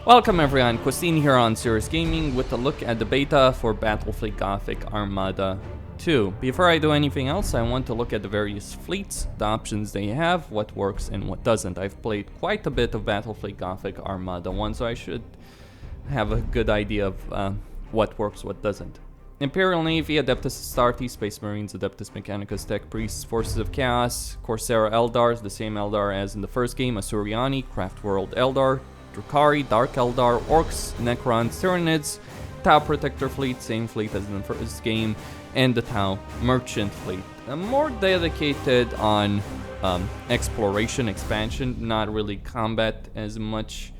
Welcome everyone, Costin here on Serious Gaming with a look at the beta for Battlefleet Gothic Armada 2. Before I do anything else, I want to look at the various fleets, the options they have, what works and what doesn't. I've played quite a bit of Battlefleet Gothic Armada 1, so I should have a good idea of what works, what doesn't. Imperial Navy, Adeptes Astartes, Space Marines, Adeptus Mechanicus, Tech Priests, Forces of Chaos, Corsair Eldar, the same Eldar as in the first game, Asuriani, Craftworld Eldar, Drukhari, Dark Eldar, Orcs, Necrons, Tyranids, Tau Protector Fleet, same fleet as in the first game, and the Tau Merchant Fleet. More dedicated on exploration, expansion, not really combat as much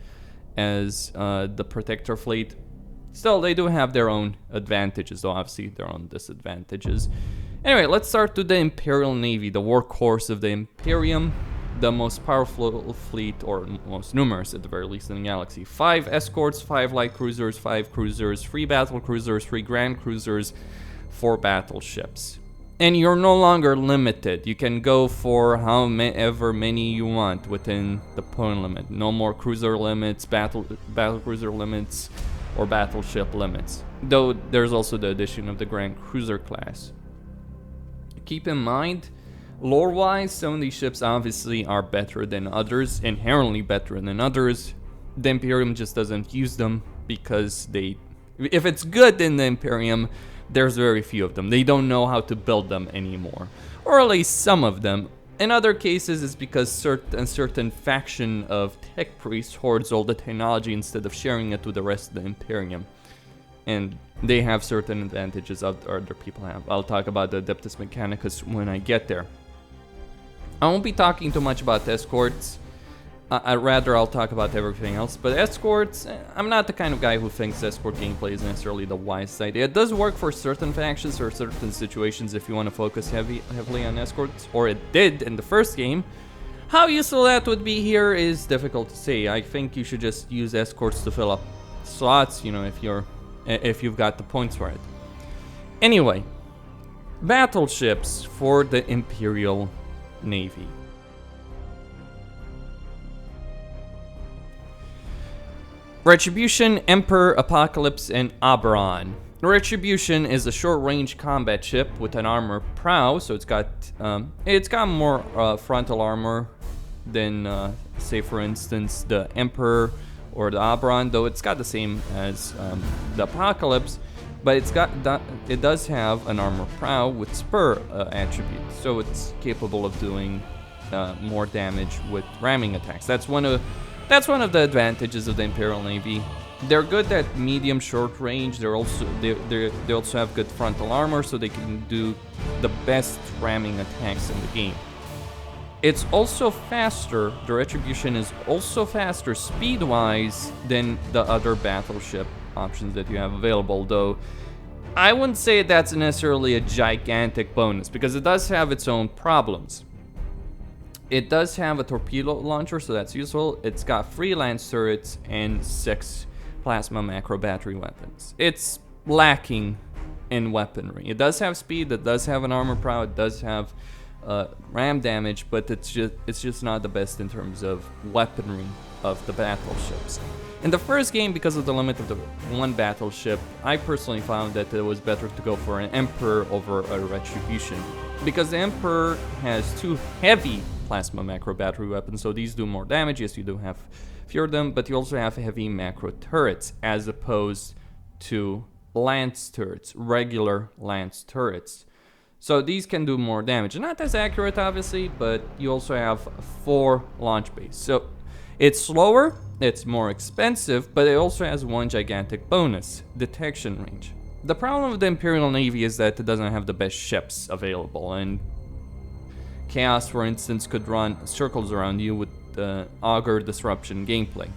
as the Protector Fleet. Still, they do have their own advantages, though obviously their own disadvantages. Anyway, let's start with the Imperial Navy, the workhorse of the Imperium, the most powerful fleet, or most numerous at the very least in the galaxy. 5 escorts, 5 light cruisers, 5 cruisers, 3 battle cruisers, 3 grand cruisers, 4 battleships. And you're no longer limited. You can go for however many you want within the point limit. No more cruiser limits, battle cruiser limits, or battleship limits, though there's also the addition of the Grand Cruiser class. Keep in mind, lore-wise, some of these ships obviously are better than others, inherently better than others. The Imperium just doesn't use them because if it's good in the Imperium, there's very few of them. They don't know how to build them anymore, or at least some of them. In other cases, it's because certain faction of tech priests hoards all the technology instead of sharing it with the rest of the Imperium. And they have certain advantages other people have. I'll talk about the Adeptus Mechanicus when I get there. I won't be talking too much about escorts. I'll talk about everything else. But escorts, I'm not the kind of guy who thinks escort gameplay is necessarily the wisest idea. It does work for certain factions or certain situations if you want to focus heavily on escorts, or it did in the first game. How useful that would be here is difficult to say. I think you should just use escorts to fill up slots, you know, if you've got the points for it. Anyway, battleships for the Imperial Navy. Retribution, Emperor, Apocalypse, and Oberon. Retribution is a short-range combat ship with an armor prow, so it's got more frontal armor than, say, for instance, the Emperor or the Oberon, though it's got the same as the Apocalypse, but it does have an armor prow with spur attributes, so it's capable of doing more damage with ramming attacks. That's one of the advantages of the Imperial Navy. They're good at medium short range. They also have good frontal armor, so they can do the best ramming attacks in the game. It's also faster. The Retribution is also faster speed-wise than the other battleship options that you have available, though I wouldn't say that's necessarily a gigantic bonus because it does have its own problems. It does have a torpedo launcher, so that's useful. It's got 3 lance turrets and 6 plasma macro battery weapons. It's lacking in weaponry. It does have speed, it does have an armor prow, it does have ram damage, but it's just not the best in terms of weaponry of the battleships. In the first game, because of the limit of the one battleship, I personally found that it was better to go for an Emperor over a Retribution, because the Emperor has 2 heavy plasma macro battery weapons, so these do more damage. Yes, you do have fewer of them, but you also have heavy macro turrets as opposed to lance turrets, regular lance turrets. So these can do more damage. Not as accurate, obviously, but you also have 4 launch bays. So it's slower, it's more expensive, but it also has one gigantic bonus: detection range. The problem with the Imperial Navy is that it doesn't have the best ships available, and Chaos, for instance, could run circles around you with the augur disruption gameplay.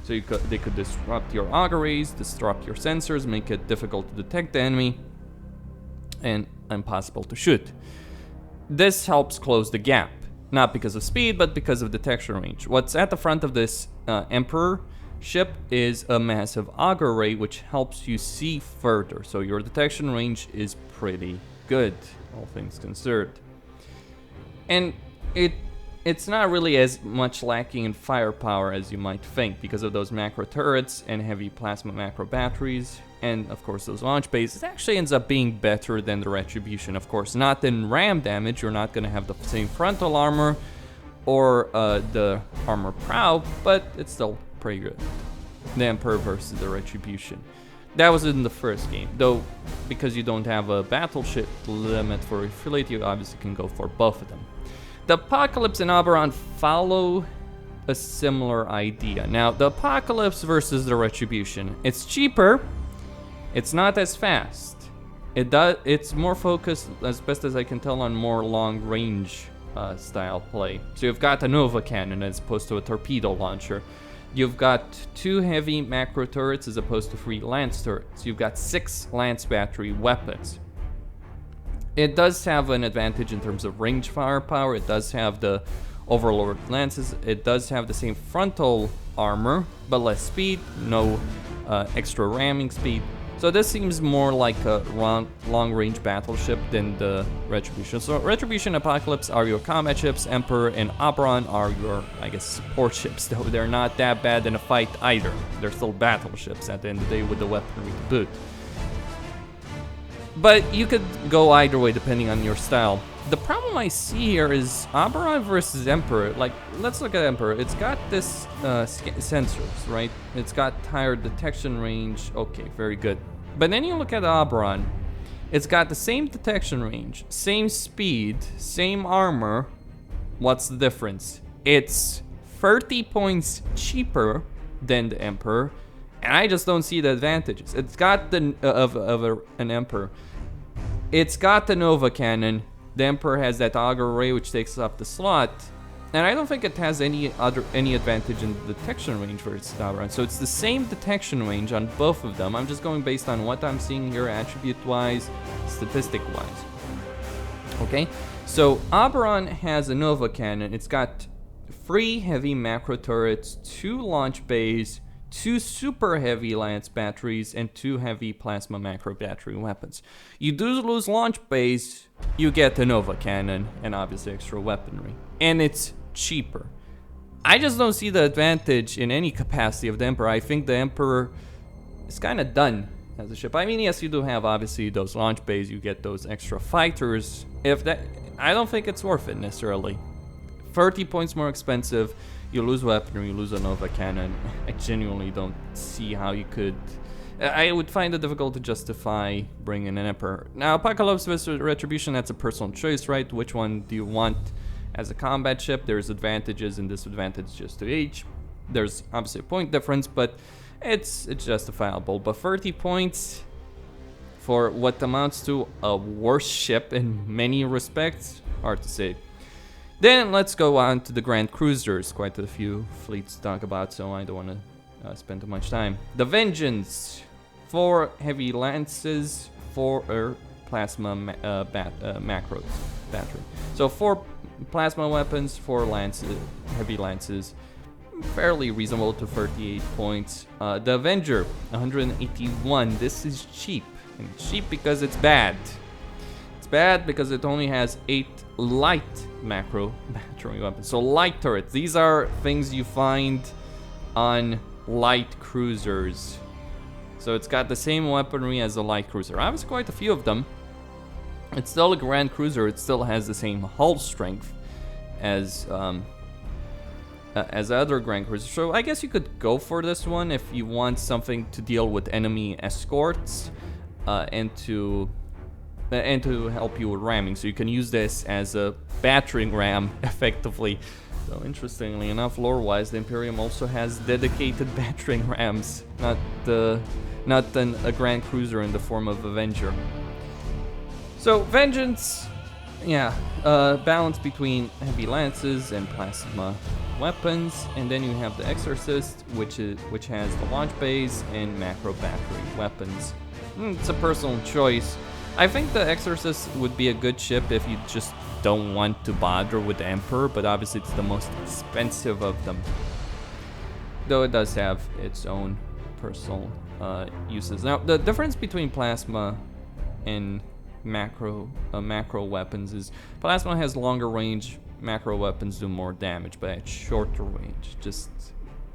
So they could disrupt your auguries, disrupt your sensors, make it difficult to detect the enemy, and impossible to shoot. This helps close the gap, not because of speed, but because of detection range. What's at the front of this Emperor ship is a massive augur ray, which helps you see further, so your detection range is pretty good, all things considered. And it it's not really as much lacking in firepower as you might think because of those macro turrets and heavy plasma macro batteries, and of course those launch bases. It actually ends up being better than the Retribution. Of course, not in ram damage, you're not going to have the same frontal armor or the armor prow, but it's still pretty good. The Emperor versus the Retribution. That was in the first game, though because you don't have a battleship limit for affiliate, you obviously can go for both of them. The Apocalypse and Oberon follow a similar idea. Now, the Apocalypse versus the Retribution. It's cheaper, it's not as fast. It's more focused, as best as I can tell, on more long-range style play. So you've got a Nova Cannon as opposed to a torpedo launcher. You've got 2 heavy macro turrets as opposed to 3 lance turrets. You've got 6 lance battery weapons. It does have an advantage in terms of range firepower. It does have the Overlord lances. It does have the same frontal armor, but less speed, no extra ramming speed. So this seems more like a long-range battleship than the Retribution. So Retribution, Apocalypse are your combat ships. Emperor and Oberon are your, I guess, support ships, though they're not that bad in a fight either. They're still battleships at the end of the day with the weaponry to boot. But you could go either way depending on your style. The problem I see here is Oberon versus Emperor. Like, let's look at Emperor. It's got this sensors, right? It's got tire detection range. Okay, very good. But then you look at Oberon. It's got the same detection range, same speed, same armor. What's the difference? It's 30 points cheaper than the Emperor, and I just don't see the advantages. It's got the an Emperor. It's got the Nova Cannon. The Emperor has that Auger Ray, which takes up the slot, and I don't think it has any advantage in the detection range versus Oberon. So it's the same detection range on both of them. I'm just going based on what I'm seeing here, attribute-wise, statistic-wise. Okay, so Oberon has a Nova Cannon. It's got 3 heavy macro turrets, 2 launch bays, 2 super heavy lance batteries, and 2 heavy plasma macro battery weapons. You do lose launch bays, you get the Nova Cannon, and obviously extra weaponry. And it's cheaper. I just don't see the advantage in any capacity of the Emperor. I think the Emperor is kind of done as a ship. I mean, yes, you do have obviously those launch bays, you get those extra fighters. I don't think it's worth it necessarily. 30 points more expensive. You lose weaponry, you lose a Nova Cannon. I genuinely don't see how you could... I would find it difficult to justify bringing an Emperor. Now, Apocalypse vs. Retribution, that's a personal choice, right? Which one do you want as a combat ship? There's advantages and disadvantages to each. There's obviously a point difference, but it's justifiable. But 30 points for what amounts to a worse ship in many respects, hard to say. Then let's go on to the Grand Cruisers. Quite a few fleets to talk about, so I don't want to spend too much time. The Vengeance, 4 heavy lances, 4 plasma macros battery. So 4 plasma weapons, 4 lances, heavy lances. Fairly reasonable to 38 points. The Avenger, 181. This is cheap. And cheap because it's bad. It's bad because it only has 8 light macro battery weapons. So light turrets. These are things you find on light cruisers. So it's got the same weaponry as a light cruiser. Obviously quite a few of them. It's still a Grand Cruiser. It still has the same hull strength as other Grand Cruisers. So I guess you could go for this one if you want something to deal with enemy escorts and to help you with ramming. So you can use this as a battering ram effectively. So interestingly enough, lore-wise, the Imperium also has dedicated battering rams, not a Grand Cruiser in the form of Avenger. So Vengeance, yeah, balance between heavy lances and plasma weapons, and then you have the Exorcist, which has the launch bays and macro battery weapons. It's a personal choice. I think the Exorcist would be a good ship if you just don't want to bother with the Emperor, but obviously it's the most expensive of them. Though it does have its own personal uses. Now, the difference between plasma and macro weapons is plasma has longer range, macro weapons do more damage, but at shorter range. Just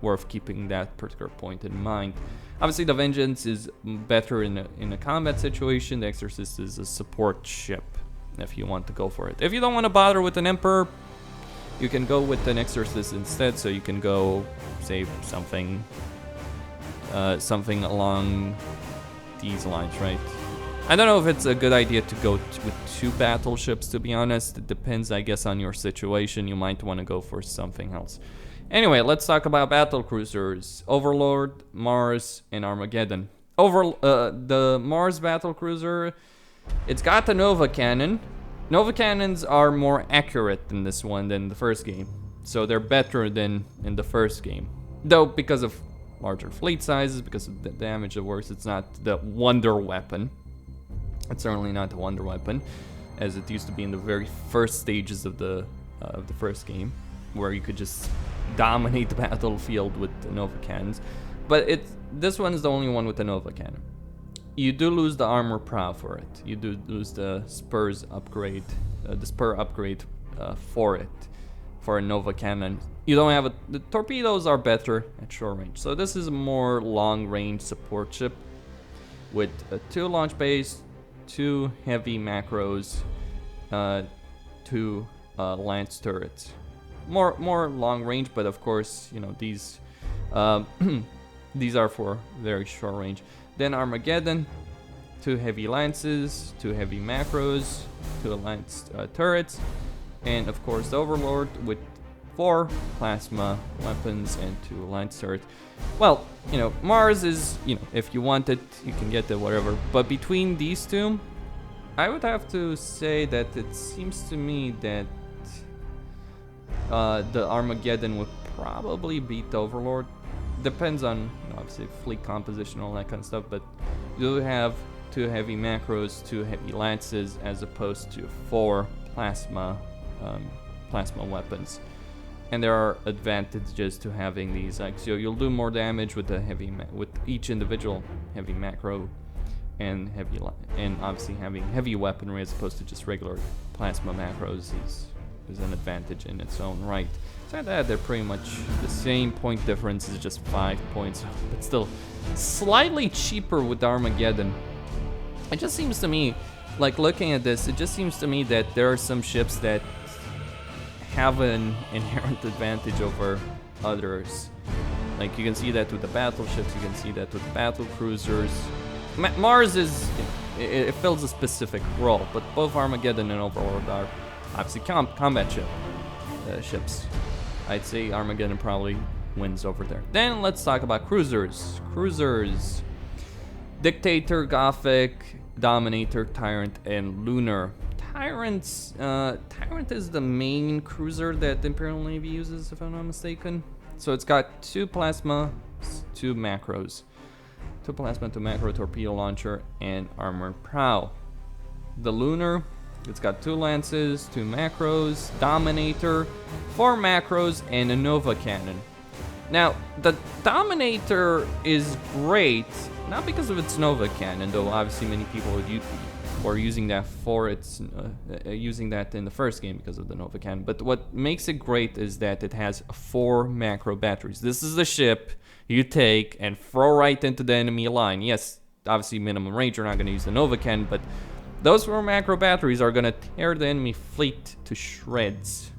worth keeping that particular point in mind. Obviously, the Vengeance is better in a combat situation. The Exorcist is a support ship, if you want to go for it. If you don't want to bother with an Emperor, you can go with an Exorcist instead. So you can go, say, something along these lines, right? I don't know if it's a good idea to go with 2 battleships, to be honest. It depends, I guess, on your situation. You might want to go for something else. Anyway, let's talk about battle cruisers. Overlord, Mars, and Armageddon. The Mars battle cruiser, it's got the Nova Cannon. Nova Cannons are more accurate in this one than the first game. So they're better than in the first game. Though, because of larger fleet sizes, because of the damage it works, it's not the wonder weapon. It's certainly not the wonder weapon, as it used to be in the very first stages of the first game, where you could just dominate the battlefield with the Nova Cannons. But this one is the only one with the Nova Cannon. You do lose the armor prow for it. You do lose the spurs upgrade, the spur upgrade for it, for a Nova Cannon. You don't have the torpedoes are better at short range. So this is a more long range support ship with 2 launch bays, 2 heavy macros, 2 lance turrets. More long range, but of course, you know, these these are for very short range. Then Armageddon, 2 heavy lances, 2 heavy macros, 2 lance turrets, and of course the Overlord with 4 plasma weapons and 2 lance turrets. Well, you know, Mars is, you know, if you want it, you can get it, whatever. But between these 2, I would have to say that it seems to me that the Armageddon would probably beat the Overlord. Depends on, you know, obviously fleet composition, all that kind of stuff, but you have 2 heavy macros, 2 heavy lances, as opposed to 4 plasma weapons. And there are advantages to having these. Like, so you'll do more damage with the with each individual heavy macro, and obviously having heavy weaponry as opposed to just regular plasma macros is an advantage in its own right. So that they're pretty much the same. Point difference is just 5 points, but still slightly cheaper with Armageddon. It just seems to me, like looking at this, it just seems to me that there are some ships that have an inherent advantage over others. Like you can see that with the battleships, you can see that with battle cruisers. Mars is, it fills a specific role, but both Armageddon and Overlord are obviously combat ships. I'd say Armageddon probably wins over there. Then let's talk about cruisers. Cruisers: Dictator, Gothic, Dominator, Tyrant, and Lunar. Tyrant is the main cruiser that the Imperial Navy uses, if I'm not mistaken. So it's got 2 plasma, 2 macros. 2 plasma, 2 macro, torpedo launcher, and armor prow. The Lunar, it's got 2 lances, 2 macros, Dominator, 4 macros, and a Nova Cannon. Now, the Dominator is great, not because of its Nova Cannon, though obviously many people were using that for its using that in the first game because of the Nova Cannon. But what makes it great is that it has 4 macro batteries. This is the ship you take and throw right into the enemy line. Yes, obviously minimum range, you're not going to use the Nova Cannon, but those 4 macro batteries are going to tear the enemy fleet to shreds.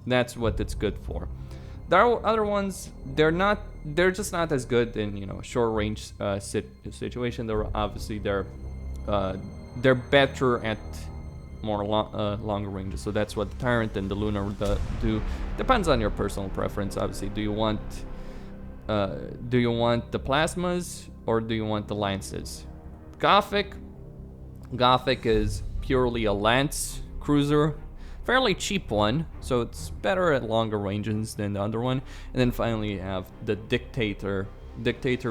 That's what it's good for. There are other ones, they're just not as good in, you know, a short range situation. They're better at more longer ranges. So that's what the Tyrant and the Lunar do. Depends on your personal preference, obviously. Do you want the plasmas or do you want the lances? Gothic is purely a lance cruiser, fairly cheap one, so it's better at longer ranges than the other one. And then finally you have the Dictator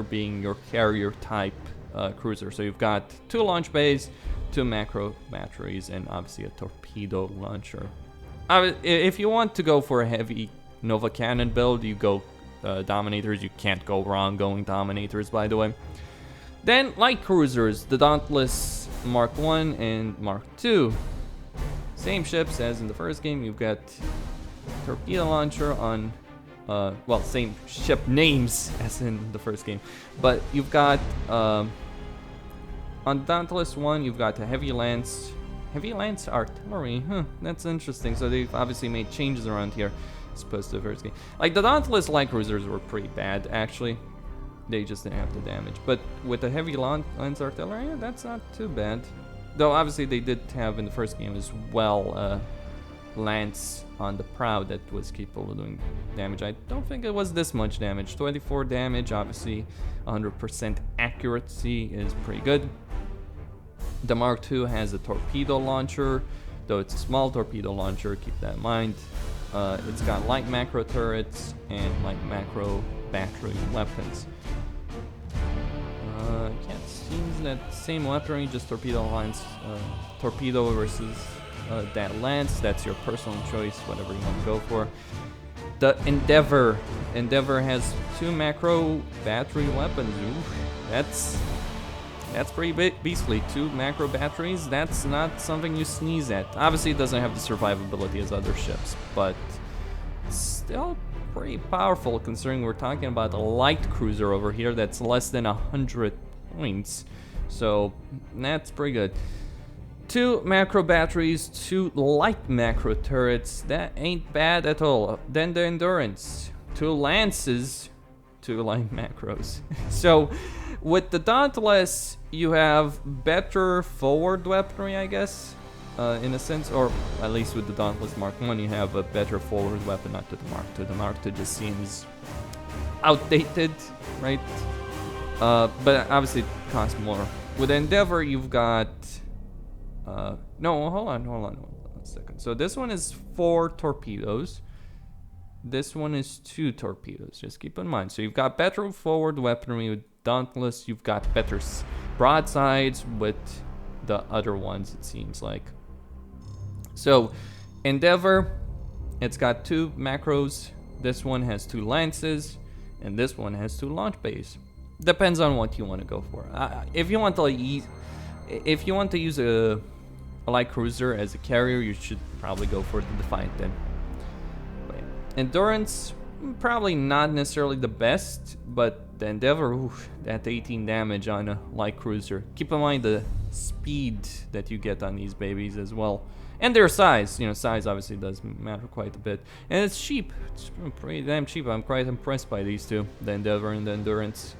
being your carrier type cruiser. So you've got 2 launch bays, 2 macro batteries, and obviously a torpedo launcher. If you want to go for a heavy Nova Cannon build, you go Dominators. You can't go wrong going Dominators, by the way. Then light cruisers, the Dauntless Mark 1 and Mark 2. Same ships as in the first game. You've got torpedo launcher on, well, same ship names as in the first game, but you've got on Dauntless 1, you've got a heavy lance artillery. That's interesting. So they've obviously made changes around here as opposed to the first game. Like the Dauntless light cruisers were pretty bad actually. They just didn't have the damage. But with the heavy lance artillery, yeah, that's not too bad. Though obviously they did have in the first game as well lance on the prow that was capable of doing damage. I don't think it was this much damage. 24 damage, obviously 100% accuracy is pretty good. The Mark II has a torpedo launcher, though it's a small torpedo launcher, keep that in mind. It's got light macro turrets and light macro battery weapons. Can't seem that same weaponry, just torpedo lines, torpedo versus that lance. That's your personal choice, whatever you want to go for. The Endeavor has 2 macro battery weapons. Ooh, that's pretty beastly. 2 macro batteries, that's not something you sneeze at. Obviously it doesn't have the survivability as other ships, but still pretty powerful considering we're talking about a light cruiser over here that's less than 100 points. So that's pretty good. 2 macro batteries, 2 light macro turrets, that ain't bad at all. Then the Endurance, 2 lances, 2 light macros. So with the Dauntless, you have better forward weaponry, I guess, in a sense, or at least with the Dauntless Mark I, you have a better forward weapon, not to the Mark II. The Mark II just seems outdated, right? But obviously it costs more. With Endeavor, you've got, no, hold on a second. So this one is 4 torpedoes. This one is 2 torpedoes, just keep in mind. So you've got better forward weaponry with Dauntless, you've got better broadsides with the other ones, it seems like. So Endeavor, it's got 2 macros. This one has 2 lances, and this one has 2 launch bays. Depends on what you want to go for. If you want to use a light cruiser as a carrier, you should probably go for the Defiant then. But yeah. Endurance, probably not necessarily the best, but the Endeavor, oof, that 18 damage on a light cruiser. Keep in mind the speed that you get on these babies as well. And their size, size obviously does matter quite a bit. And it's cheap, it's pretty damn cheap. I'm quite impressed by these two, the Endeavor and the Endurance.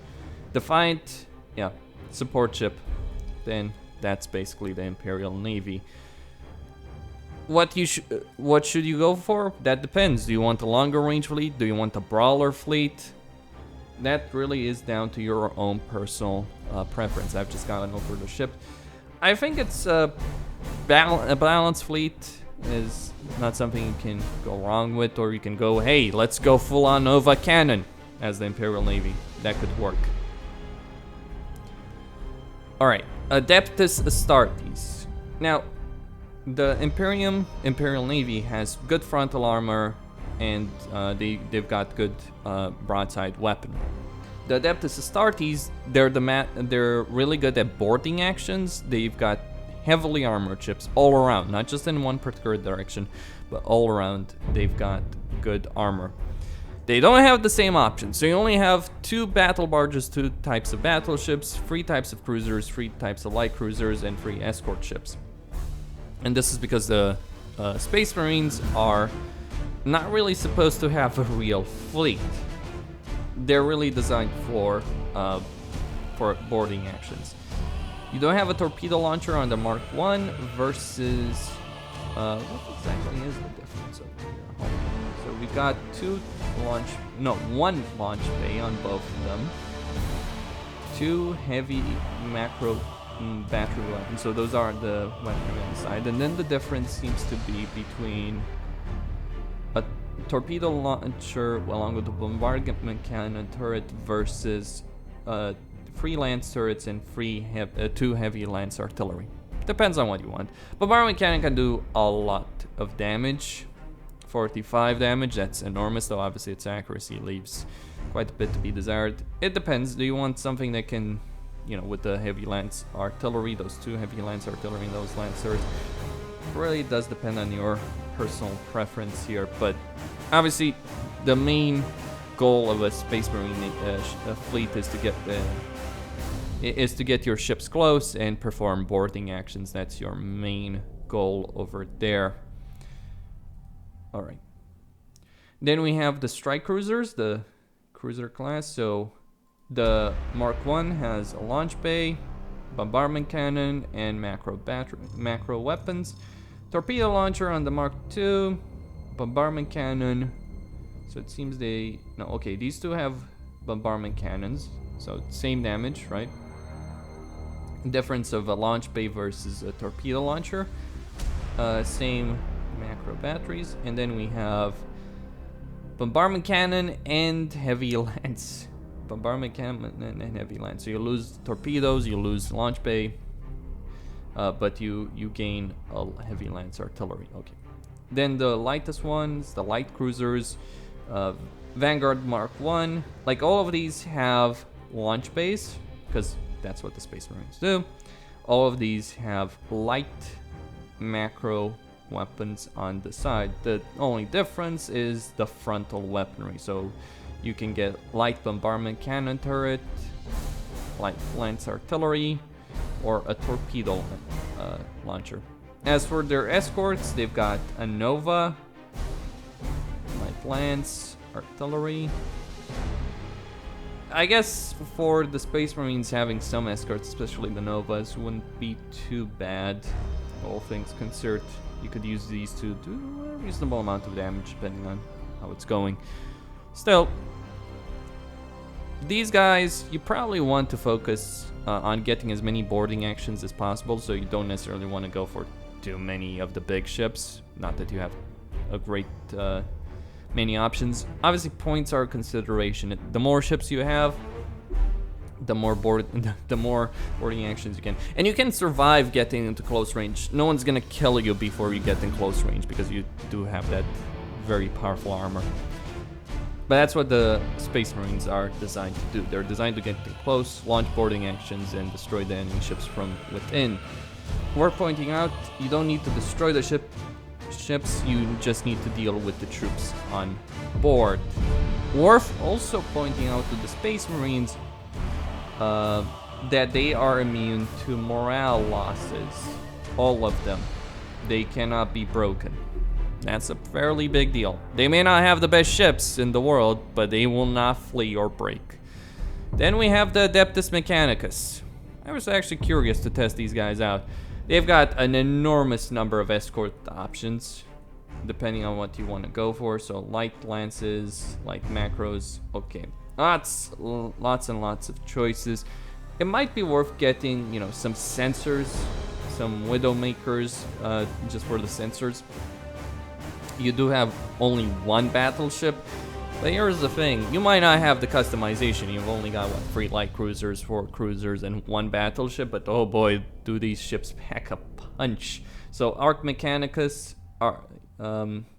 Defiant, yeah, support ship. Then that's basically the Imperial Navy. What should you go for? That depends. Do you want a longer range fleet? Do you want a brawler fleet? That really is down to your own personal preference. I've just gotten over the ship. I think it's a balanced fleet is not something you can go wrong with, or you can go, hey, let's go full on Nova Cannon as the Imperial Navy. That could work. Alright, Adeptes Astartes. Now, the Imperial Navy has good frontal armor, and they've got good broadside weaponry. The Adeptes Astartes, they're really good at boarding actions. They've got heavily armored ships all around, not just in one particular direction, but all around they've got good armor. They don't have the same options, so you only have 2 battle barges, 2 types of battleships, 3 types of cruisers, 3 types of light cruisers, and 3 escort ships. And this is because the Space Marines are not really supposed to have a real fleet. They're really designed for boarding actions. You don't have a torpedo launcher on the Mark I versus what exactly is the difference over here? So we've got 1 launch bay on both of them. 2 heavy macro battery weapons. So those are the weaponry on the side, and then the difference seems to be between a torpedo launcher along with the bombardment cannon turret versus 3 lance turrets and 2 heavy lance artillery. Depends on what you want. Bombardment cannon can do a lot of damage. 45 damage, that's enormous, though obviously its accuracy leaves quite a bit to be desired. It depends. Do you want something that can, with the heavy lance artillery, those 2 heavy lance artillery and those lance turrets, really does depend on your personal preference here, but obviously the main goal of a Space Marine fleet is to get your ships close and perform boarding actions. That's your main goal over there. All right. Then we have the strike cruisers, the cruiser class. So the Mark I has a launch bay, bombardment cannon, and macro weapons. Torpedo launcher on the Mark II, bombardment cannon. So it seems these two have bombardment cannons, so same damage, right? Difference of a launch bay versus a torpedo launcher. Same macro batteries, and then we have bombardment cannon and heavy lance. Bombardment cannon and heavy lance. So you lose torpedoes, you lose launch bay, but you gain a heavy lance artillery. Okay. Then the lightest ones, the light cruisers, Vanguard Mark I. Like all of these have launch bays because that's what the Space Marines do. All of these have light macro weapons on the side. The only difference is the frontal weaponry. So you can get light bombardment cannon turret, light lance artillery, or a torpedo launcher. As for their escorts, they've got a Nova, light lance, artillery. I guess for the Space Marines, having some escorts, especially the Novas, wouldn't be too bad. All things considered, you could use these to do a reasonable amount of damage depending on how it's going. Still, these guys, you probably want to focus on getting as many boarding actions as possible, so you don't necessarily want to go for too many of the big ships. Not that you have a great many options. Obviously, points are a consideration. The more ships you have, the more boarding actions you can. And you can survive getting into close range. No one's gonna kill you before you get in close range because you do have that very powerful armor. But that's what the Space Marines are designed to do. They're designed to get in close, launch boarding actions, and destroy the enemy ships from within. Worth pointing out, you don't need to destroy the ships, you just need to deal with the troops on board. Worth also pointing out to the Space Marines that they are immune to morale losses. All of them. They cannot be broken. That's a fairly big deal. They may not have the best ships in the world, but they will not flee or break. Then we have the Adeptus Mechanicus. I was actually curious to test these guys out. They've got an enormous number of escort options, depending on what you want to go for. So light lances, light macros, okay. Lots and lots of choices. It might be worth getting, some sensors, some Widowmakers, just for the sensors. You do have only one battleship, but here's the thing. You might not have the customization. You've only got, 3 light cruisers, 4 cruisers, and 1 battleship, but oh boy, do these ships pack a punch. So Arc Mechanicus,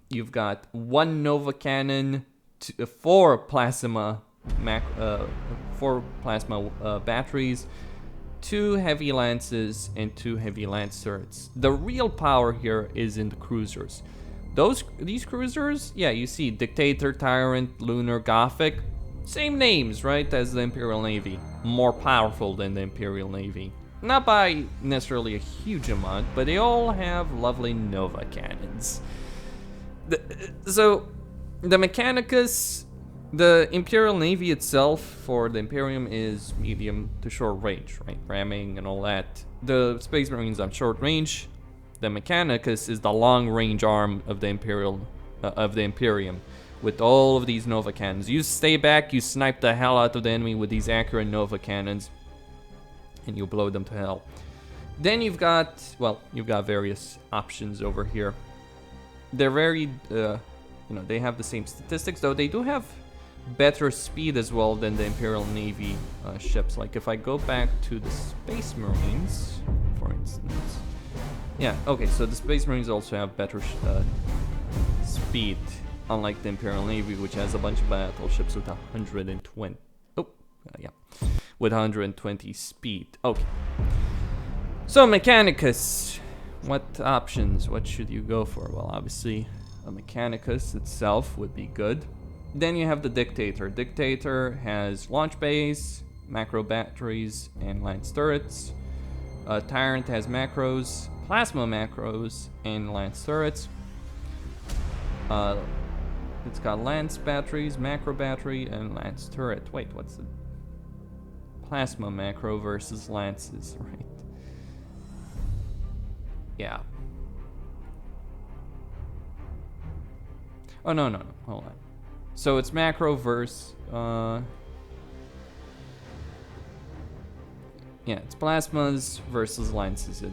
you've got 1 Nova Cannon, 4 plasma batteries, 2 heavy lances, and 2 heavy lance turrets. The real power here is in the cruisers. These cruisers, yeah, you see Dictator, Tyrant, Lunar, Gothic, same names, right, as the Imperial Navy. More powerful than the Imperial Navy. Not by necessarily a huge amount, but they all have lovely Nova cannons. So, the Mechanicus, the Imperial Navy itself for the Imperium is medium to short range, right, ramming and all that. The Space Marines on short range. The Mechanicus is the long-range arm of the Imperium, with all of these Nova cannons. You stay back, you snipe the hell out of the enemy with these accurate Nova cannons, and you blow them to hell. Then you've got various options over here. They're very, they have the same statistics, though they do have better speed as well than the Imperial Navy ships. Like if I go back to the Space Marines, for instance. Yeah, okay, so the Space Marines also have better speed, unlike the Imperial Navy, which has a bunch of battleships with 120. With 120 speed. Okay. So Mechanicus, What options? What should you go for? Well, obviously, a Mechanicus itself would be good. Then you have the Dictator. Dictator has launch bays, macro batteries, and lance turrets. Tyrant has macros, plasma macros, and lance turrets. It's got lance batteries, macro battery, and lance turret. Wait, what's the plasma macro versus lances, right? Yeah. Oh, no, hold on. So it's macro versus, yeah, it's plasmas versus lances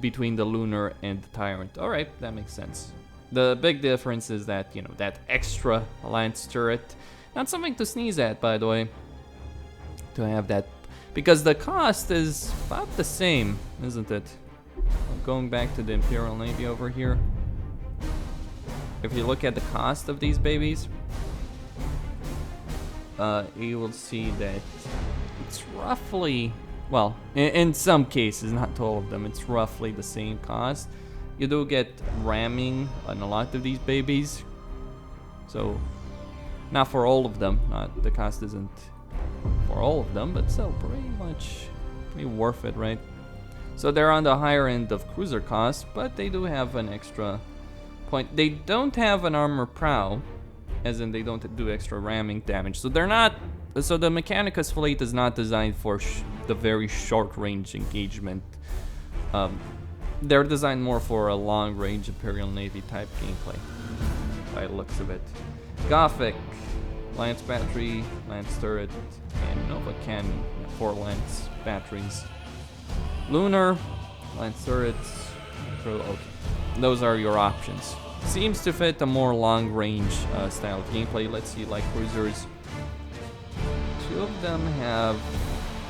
between the lunar and the tyrant. All right, that makes sense. The big difference is that, you know, that extra lance turret, not something to sneeze at, by the way, to have that, because the cost is about the same, isn't it? Going back to the Imperial Navy over here. If you look at the cost of these babies, you will see that it's roughly, well, in some cases, not all of them, it's roughly the same cost. You do get ramming on a lot of these babies, so not for all of them. The cost isn't for all of them, but still pretty worth it, right? So they're on the higher end of cruiser cost, but they do have an extra point. They don't have an armor prow, as in they don't do extra ramming damage. So they're not. So the Mechanicus fleet is not designed for the very short range engagement. They're designed more for a long range Imperial Navy type gameplay, by the looks of it. Gothic, lance battery, lance turret, and Nova cannon, 4 lance batteries. Lunar, lance turrets, okay. Those are your options. Seems to fit a more long range style of gameplay. Let's see, light cruisers. 2 of them have,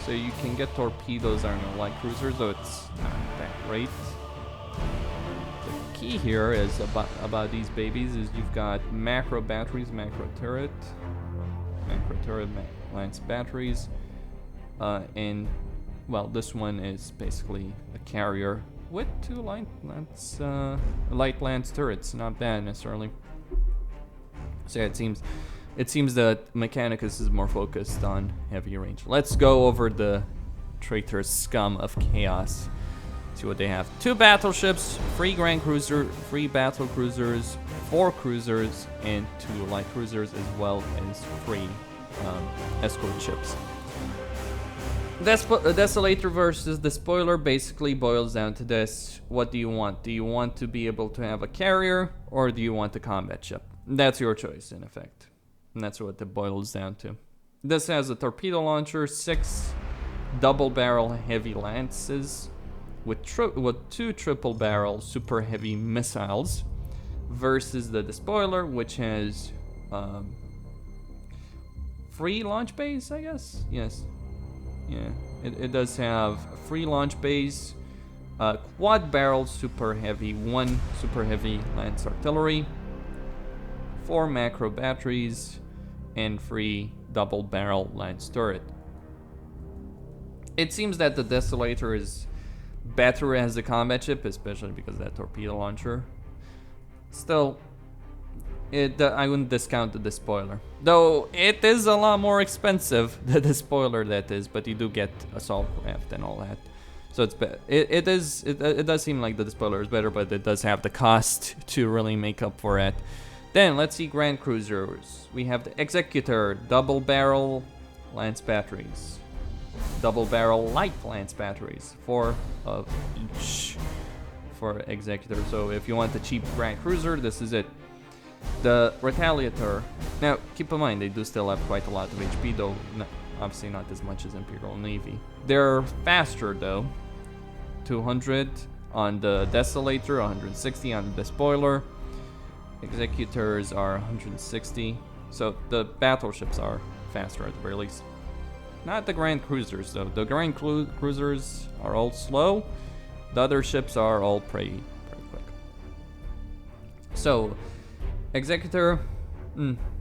so you can get torpedoes on your light cruisers, though it's not that great. The key here is about these babies is you've got macro batteries, macro turret, lance batteries, and well, this one is basically a carrier with 2 light lance turrets. Not bad necessarily. So yeah, it seems that Mechanicus is more focused on heavy range. Let's go over the traitorous scum of chaos. See what they have. 2 battleships, 3 grand cruiser, 3 battle cruisers, 4 cruisers, and 2 light cruisers, as well as 3 escort ships. Desolator versus the spoiler basically boils down to this. What do you want? Do you want to be able to have a carrier, or do you want a combat ship? That's your choice, in effect. And that's what it boils down to. This has a torpedo launcher, 6 double barrel heavy lances, with 2 triple barrel super heavy missiles, versus the despoiler, which has 3 launch bays, I guess? Yes. Yeah, it does have 3 launch bays, quad barrel super heavy, 1 super heavy lance artillery, 4 macro batteries, and 3 double barrel lance turret. It seems that the Desolator is better as a combat ship, especially because of that torpedo launcher. Still, I wouldn't discount the despoiler, though it is a lot more expensive, the despoiler that is, but you do get assault craft and all that, so it's better. It does seem like the despoiler is better, but it does have the cost to really make up for it. Then let's see grand cruisers. We have the Executor, double barrel lance batteries, double barrel light lance batteries, 4 of each for Executor. So if you want the cheap grand cruiser, this is it. The Retaliator. Now, keep in mind, they do still have quite a lot of HP, though obviously not as much as Imperial Navy. They're faster, though. 200 on the Desolator, 160 on the Despoiler. Executors are 160. So the battleships are faster at the very least. Not the Grand Cruisers, though. The Grand Cruisers are all slow. The other ships are all pretty quick. So, Executor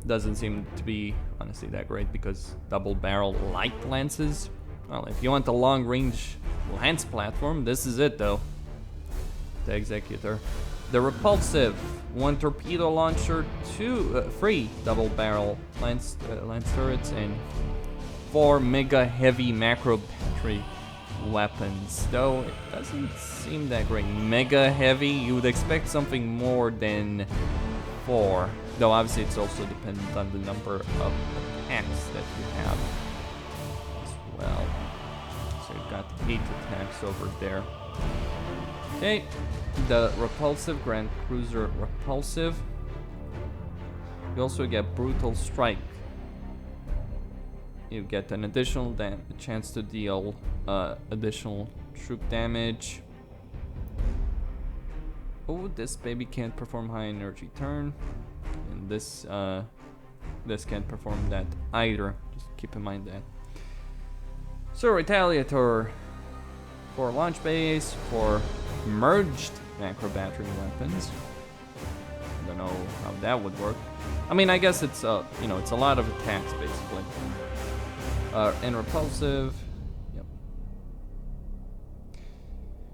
doesn't seem to be honestly that great because double barrel light lances. Well, if you want a long range lance platform, this is it though. the Executor. The Repulsive, 1 torpedo launcher, 3 double barrel lance turrets, and 4 mega heavy macro battery weapons. Though it doesn't seem that great. Mega heavy, you would expect something more than 4. Though obviously it's also dependent on the number of attacks that you have as well. So you've got 8 attacks over there. Okay, the Repulsive, Grand Cruiser Repulsive. You also get Brutal Strike. You get an additional chance to deal additional troop damage. Oh, this baby can't perform high energy turn, and this can't perform that either. Just keep in mind that. So Retaliator, 4 launch bays, 4 merged macro battery weapons. I don't know how that would work. I mean, I guess it's it's a lot of attacks basically. And Repulsive, yep.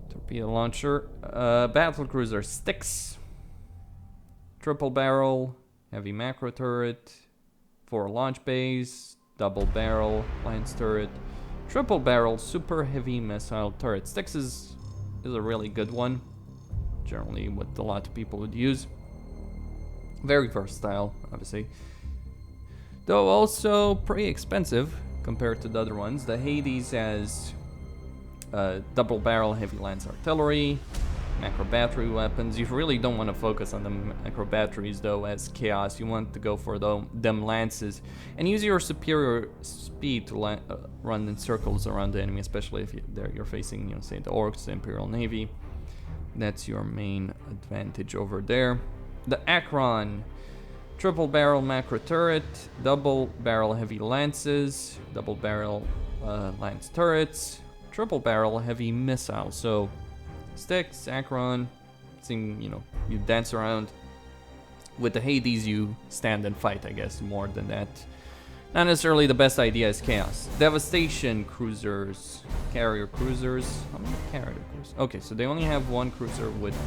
Torpedo launcher, battle cruiser Styx, triple barrel, heavy macro turret, 4 launch bays, double barrel lance turret, triple barrel super heavy missile turret. Styx is a really good one, generally what a lot of people would use. Very versatile, obviously, though also pretty expensive compared to the other ones. The Hades has double barrel heavy lance artillery, macro battery weapons. You really don't want to focus on the macro batteries though as chaos. You want to go for them lances and use your superior speed to run in circles around the enemy, especially if you're facing, say, the Orcs, the Imperial Navy. That's your main advantage over there. The Akron, triple barrel macro turret, double barrel heavy lances, double barrel lance turrets, triple barrel heavy missiles. So Styx, Akron, you dance around. With the Hades, you stand and fight, I guess, more than that. Not necessarily the best idea is chaos. Devastation cruisers, carrier cruisers. How many carrier cruisers? Okay, so they only have 1 cruiser with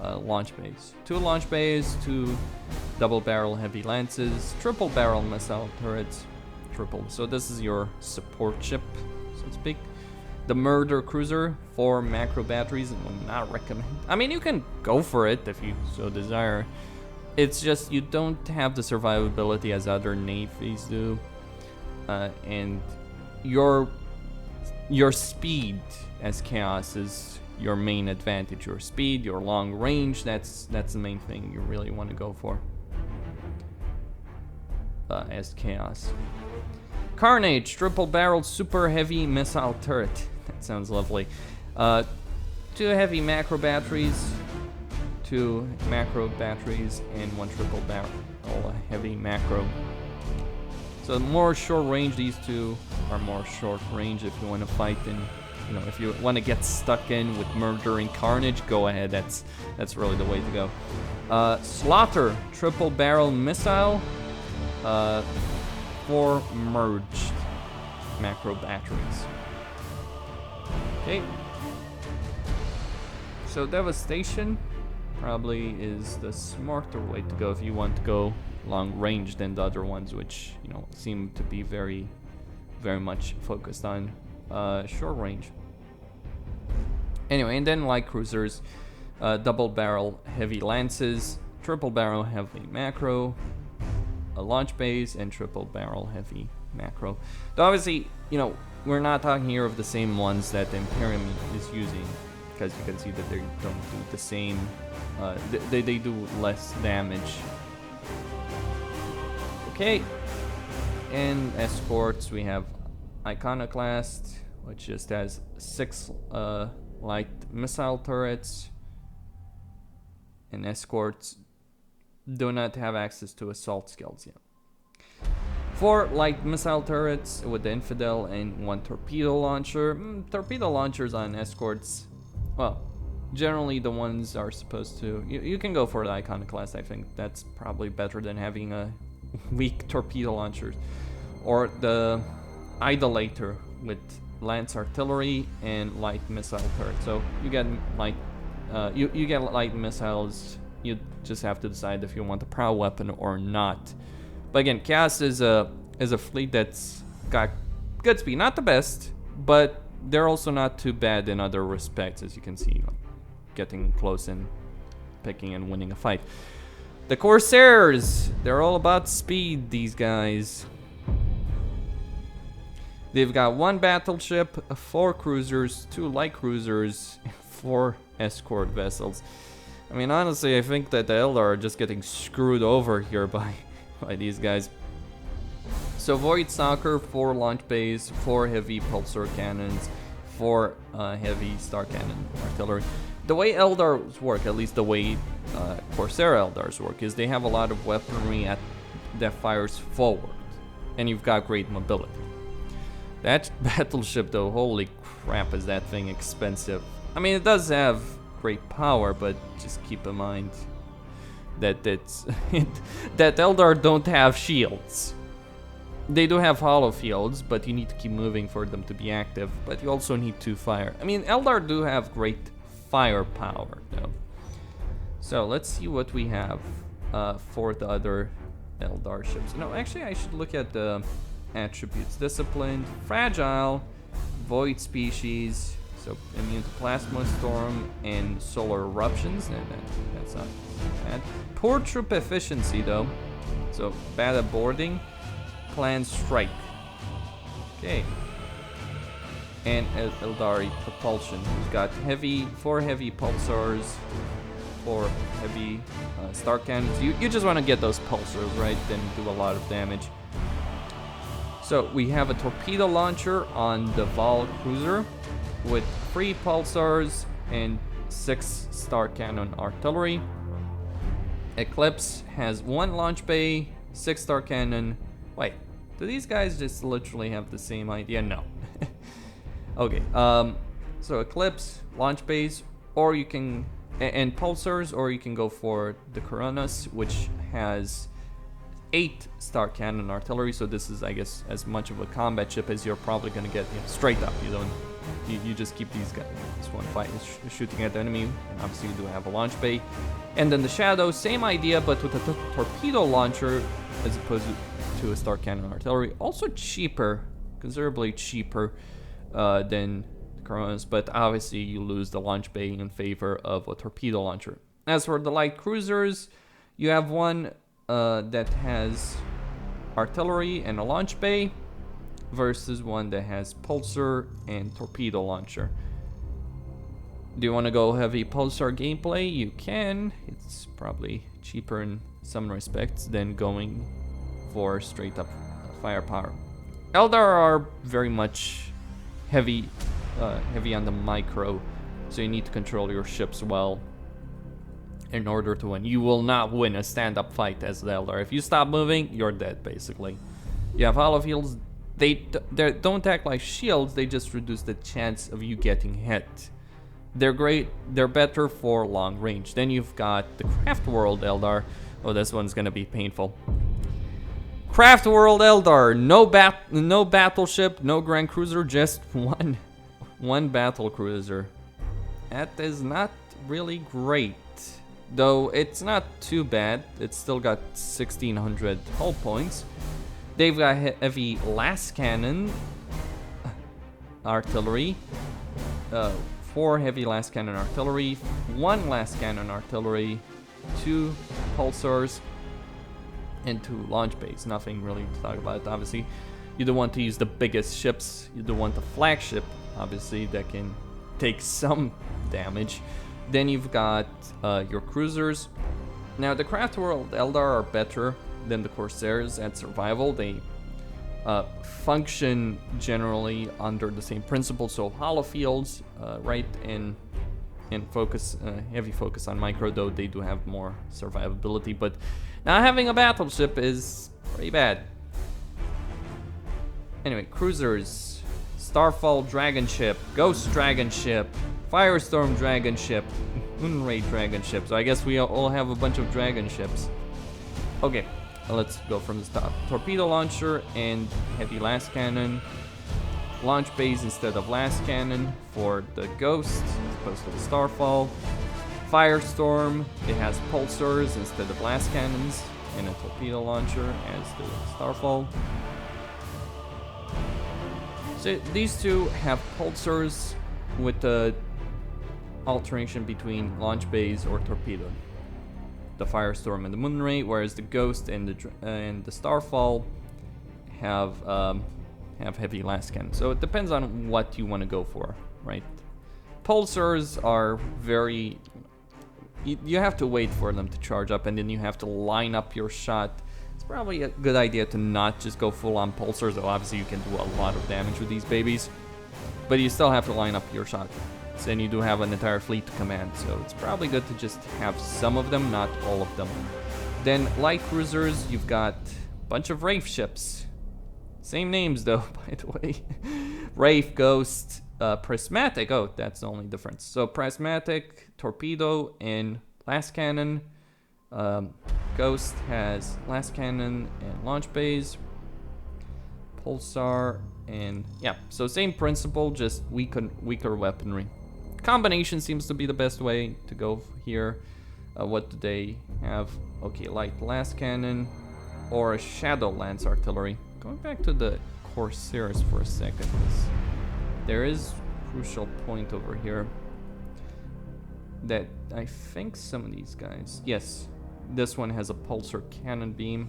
launch bays. 2 launch bays, 2 double barrel heavy lances, triple barrel missile turrets, so this is your support ship, so to speak. The Murder Cruiser, 4 macro batteries, and would not recommend. I mean, you can go for it if you so desire. It's just you don't have the survivability as other navies do, and your speed as chaos is your main advantage. Your speed, your long range, that's the main thing you really want to go for as chaos. Carnage, triple barrel super heavy missile turret. That sounds lovely. 2 heavy macro batteries, 2 macro batteries, and 1 triple barrel heavy macro. So more short range. These 2 are more short range if you want to fight in. If you want to get stuck in with Murder and Carnage, go ahead. That's really the way to go. Slaughter, triple barrel missile, 4 merged macro batteries. Okay. So Devastation probably is the smarter way to go if you want to go long range than the other ones, which seem to be very, very much focused on short range. Anyway, and then light cruisers, double barrel heavy lances, triple barrel heavy macro, launch bays, and triple barrel heavy macro. Though obviously, we're not talking here of the same ones that the Imperium is using, because you can see that they don't do the same, they do less damage. Okay, and escorts, we have Iconoclast, which just has 6 light missile turrets, and escorts do not have access to assault skills yet. 4 light missile turrets with the Infidel and 1 torpedo launcher. Torpedo launchers on escorts, well, generally the ones are supposed to. You can go for the Iconoclast. I think that's probably better than having a weak torpedo launchers, or the Idolator with lance artillery and light missile turret. So you get light You get light missiles. You just have to decide if you want the prow weapon or not. But again, Chaos is a fleet that's got good speed, not the best, but they're also not too bad in other respects, as you can see, getting close and picking and winning a fight. The Corsairs, they're all about speed, these guys. They've got 1 battleship, 4 cruisers, 2 light cruisers, and 4 escort vessels. I mean, honestly, I think that the Eldar are just getting screwed over here by these guys. So Void Stalker, 4 launch bays, 4 heavy pulsar cannons, 4 heavy star cannon artillery. The way Eldars work, at least the way Corsair Eldars work, is they have a lot of weaponry that fires forward, and you've got great mobility. That battleship, though, holy crap, is that thing expensive. I mean, it does have great power, but just keep in mind that that Eldar don't have shields. They do have hollow fields, but you need to keep moving for them to be active, but you also need to fire. I mean, Eldar do have great firepower, though. So let's see what we have for the other Eldar ships. No, actually, I should look at the attributes. Disciplined, fragile, void species, so immune to plasma storm and solar eruptions. No, that's not bad. Poor troop efficiency, though, so bad at boarding. Planned strike. Okay. And Eldari propulsion. We've got 4 heavy pulsars, 4 heavy star cannons. You just want to get those pulsars, right? Then do a lot of damage. So we have a torpedo launcher on the Val cruiser with 3 pulsars and 6 star cannon artillery. Eclipse has 1 launch bay, 6 star cannon. Wait, do these guys just literally have the same idea? No. Okay, so Eclipse, launch bays, or you can, and pulsars, or you can go for the Coronas, which has 8 star cannon artillery. So this is, I guess, as much of a combat ship as you're probably gonna get, straight up. You just keep these guys. This one fight is shooting at the enemy, and obviously you do have a launch bay. And then the Shadow, same idea, but with a torpedo launcher as opposed to a star cannon artillery. Also cheaper, considerably cheaper than the Coronas, but obviously you lose the launch bay in favor of a torpedo launcher. As for the light cruisers, you have one that has artillery and a launch bay versus one that has pulsar and torpedo launcher. Do you want to go heavy pulsar gameplay? You can. It's probably cheaper in some respects than going for straight up firepower. Eldar are very much heavy on the micro, so you need to control your ships well in order to win. You will not win a stand-up fight as the Eldar. If you stop moving, you're dead, basically. You have hollow fields. They don't act like shields, they just reduce the chance of you getting hit. They're great, they're better for long range. Then you've got the Craftworld Eldar. Oh, this one's gonna be painful. Craftworld Eldar, no battleship, no grand cruiser, just one battle cruiser. That is not really great, though it's not too bad. It's still got 1600 hull points. They've got heavy last cannon artillery, 4 heavy last cannon artillery, 1 last cannon artillery, 2 pulsars, and 2 launch bays. Nothing really to talk about. Obviously, you don't want to use the biggest ships. You don't want the flagship, obviously, that can take some damage. Then you've got your cruisers. Now, the Craftworld Eldar are better than the Corsairs at survival. They function generally under the same principle, so hollow fields, right, and focus, heavy focus on micro, though they do have more survivability, but not having a battleship is pretty bad. Anyway, cruisers, Starfall Dragon Ship, Ghost Dragon Ship, Firestorm Dragon Ship, Moonray Dragon Ship, so I guess we all have a bunch of dragon ships. Okay, let's go from the top. Torpedo launcher and heavy last cannon. Launch bays instead of last cannon for the Ghost, as opposed to the Starfall. Firestorm, it has pulsars instead of blast cannons, and a torpedo launcher as the Starfall. So these two have pulsars with the alternation between launch bays or torpedo. The Firestorm and the Moonray, whereas the Ghost and the Starfall have heavy last cannon. So it depends on what you want to go for, right? Pulsars are very... You have to wait for them to charge up, and then you have to line up your shot. It's probably a good idea to not just go full on pulsars, though obviously you can do a lot of damage with these babies. But you still have to line up your shot. So then you do have an entire fleet to command, so it's probably good to just have some of them, not all of them. Then light cruisers, you've got a bunch of Wraith ships. Same names though, by the way. Wraith, Ghost, Prismatic. Oh, that's the only difference. So Prismatic, Torpedo, and Last Cannon. Ghost has Last Cannon and launch bays. Pulsar and yeah, so same principle, just weaker weaponry. Combination seems to be the best way to go here. What do they have? Okay, light Last Cannon or a Shadow Lance Artillery. Going back to the Corsairs for a second. There is a crucial point over here that I think some of these guys... Yes, this one has a pulsar cannon beam.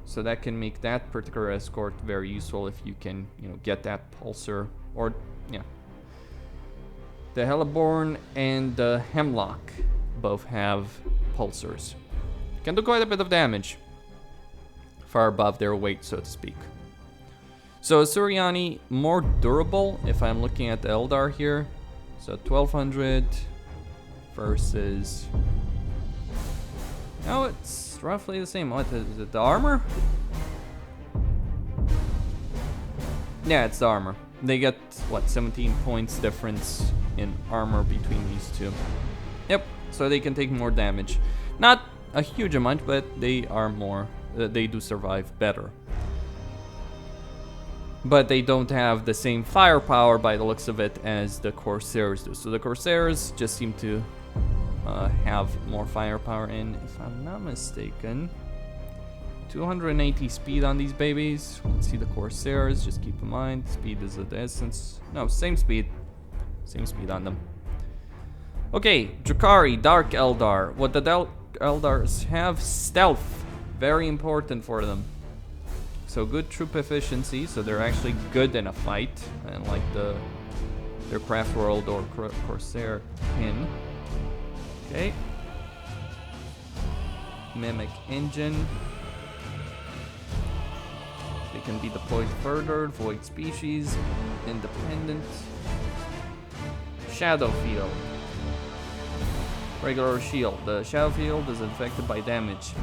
So that can make that particular escort very useful if you can, get that pulsar. Or, yeah. The Hellborn and the Hemlock both have pulsars. Can do quite a bit of damage. Far above their weight, so to speak. So Suriani, more durable if I'm looking at the Eldar here. So 1200 versus... No, it's roughly the same. What is it, the armor? Yeah, it's the armor. They get, what, 17 points difference in armor between these two. Yep, so they can take more damage. Not a huge amount, but they are more... they do survive better. But they don't have the same firepower by the looks of it as the Corsairs do. So the Corsairs just seem to have more firepower, and if I'm not mistaken, 280 speed on these babies. Let's see the Corsairs, just keep in mind, speed is of the essence. No, same speed on them. Okay, Drukhari, Dark Eldar. What the Dark Eldars have? Stealth, very important for them. So good troop efficiency, so they're actually good in a fight, unlike their Craftworld or Corsair pin. Okay. Mimic engine. They can be deployed further, void species, independent. Shadow field. Regular shield. The shadow field is affected by damage.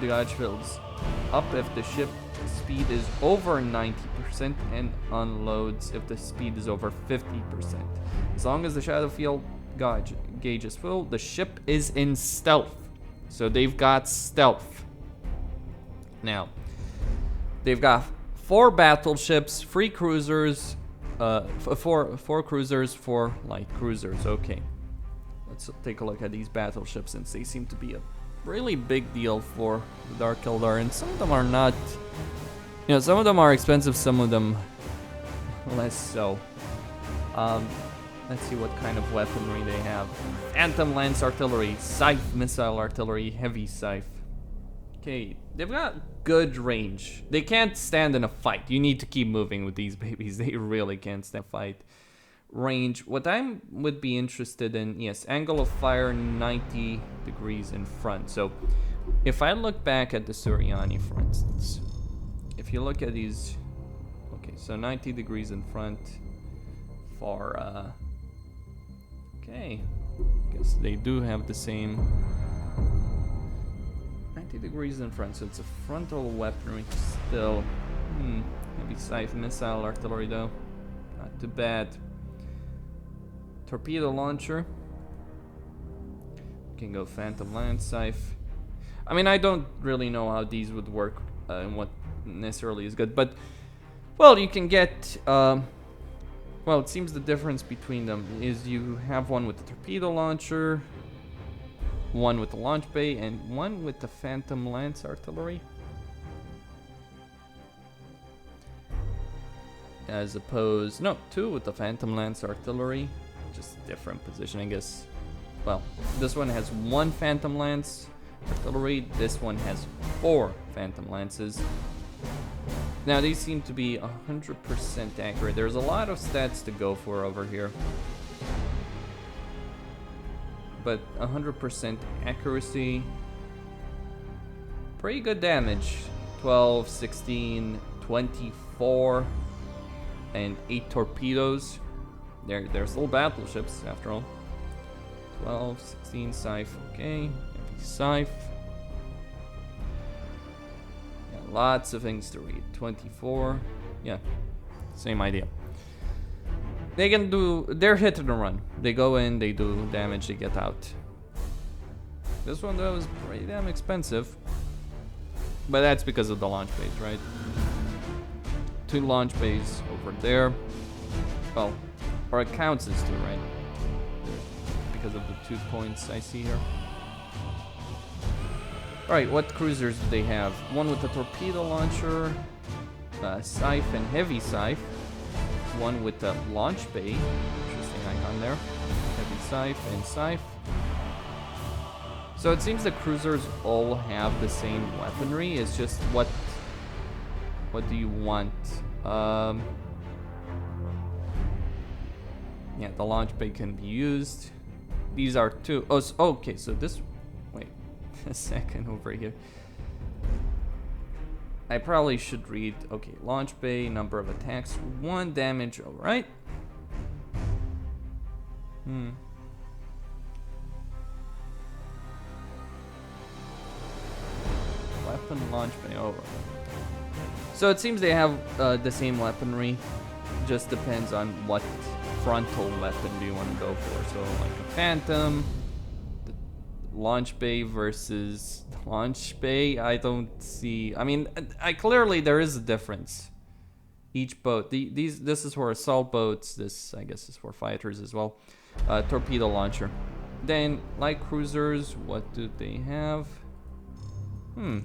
The gauge fills up if the ship speed is over 90% and unloads if the speed is over 50%. As long as the shadow field gauge is full, the ship is in stealth. So they've got stealth. Now, they've got 4 battleships, 3 cruisers, 4 cruisers, 4 light cruisers. Okay, let's take a look at these battleships since they seem to be a really big deal for the Dark Eldar, and some of them are not, some of them are expensive, some of them less so. Let's see what kind of weaponry they have. Phantom Lance Artillery, Scythe Missile Artillery, Heavy Scythe. Okay, they've got good range. They can't stand in a fight. You need to keep moving with these babies. They really can't stand a fight. Range, what I would be interested in, yes, angle of fire 90 degrees in front. So if I look back at the Suriani, for instance, if you look at these, okay, so 90 degrees in front for okay, guess they do have the same 90 degrees in front, so it's a frontal weaponry still. Heavy Scythe Missile Artillery though, not too bad. Torpedo launcher. You can go Phantom Lance Scythe. I mean, I don't really know how these would work and what necessarily is good, but well, you can get well, Well, it seems the difference between them is you have one with the torpedo launcher, one with the launch bay, and one with the Phantom Lance artillery. As opposed, no, two with the Phantom Lance artillery. Just different position, I guess. Well, this one has one Phantom Lance artillery. This one has 4 Phantom Lances. Now, these seem to be 100% accurate. There's a lot of stats to go for over here. But 100% accuracy. Pretty good damage. 12, 16, 24, and 8 torpedoes. They're still battleships, after all. 12, 16, scythe, okay. Heavy scythe. Yeah, lots of things to read. 24, yeah, same idea. They can do, they're hit and run. They go in, they do damage, they get out. This one, though, is pretty damn expensive. But that's because of the launch bays, right? 2 launch bays over there. Well, or it counts as 2, right? Because of the 2 points I see here. Alright, what cruisers do they have? One with a torpedo launcher, scythe and heavy scythe. One with the launch bay. Interesting icon there. Heavy scythe and scythe. So it seems the cruisers all have the same weaponry. It's just what do you want? Yeah, the launch bay can be used. These are 2. Oh, so, okay, so this... Wait, a second over here. I probably should read... Okay, launch bay, number of attacks, 1 damage, alright. Weapon launch bay, alright. So it seems they have the same weaponry. Just depends on what frontal weapon do you want to go for. So like a Phantom, the launch bay versus launch bay. I don't see. I mean, clearly there is a difference. Each boat. This is for assault boats. This, I guess, is for fighters as well. Torpedo launcher. Then light cruisers. What do they have? I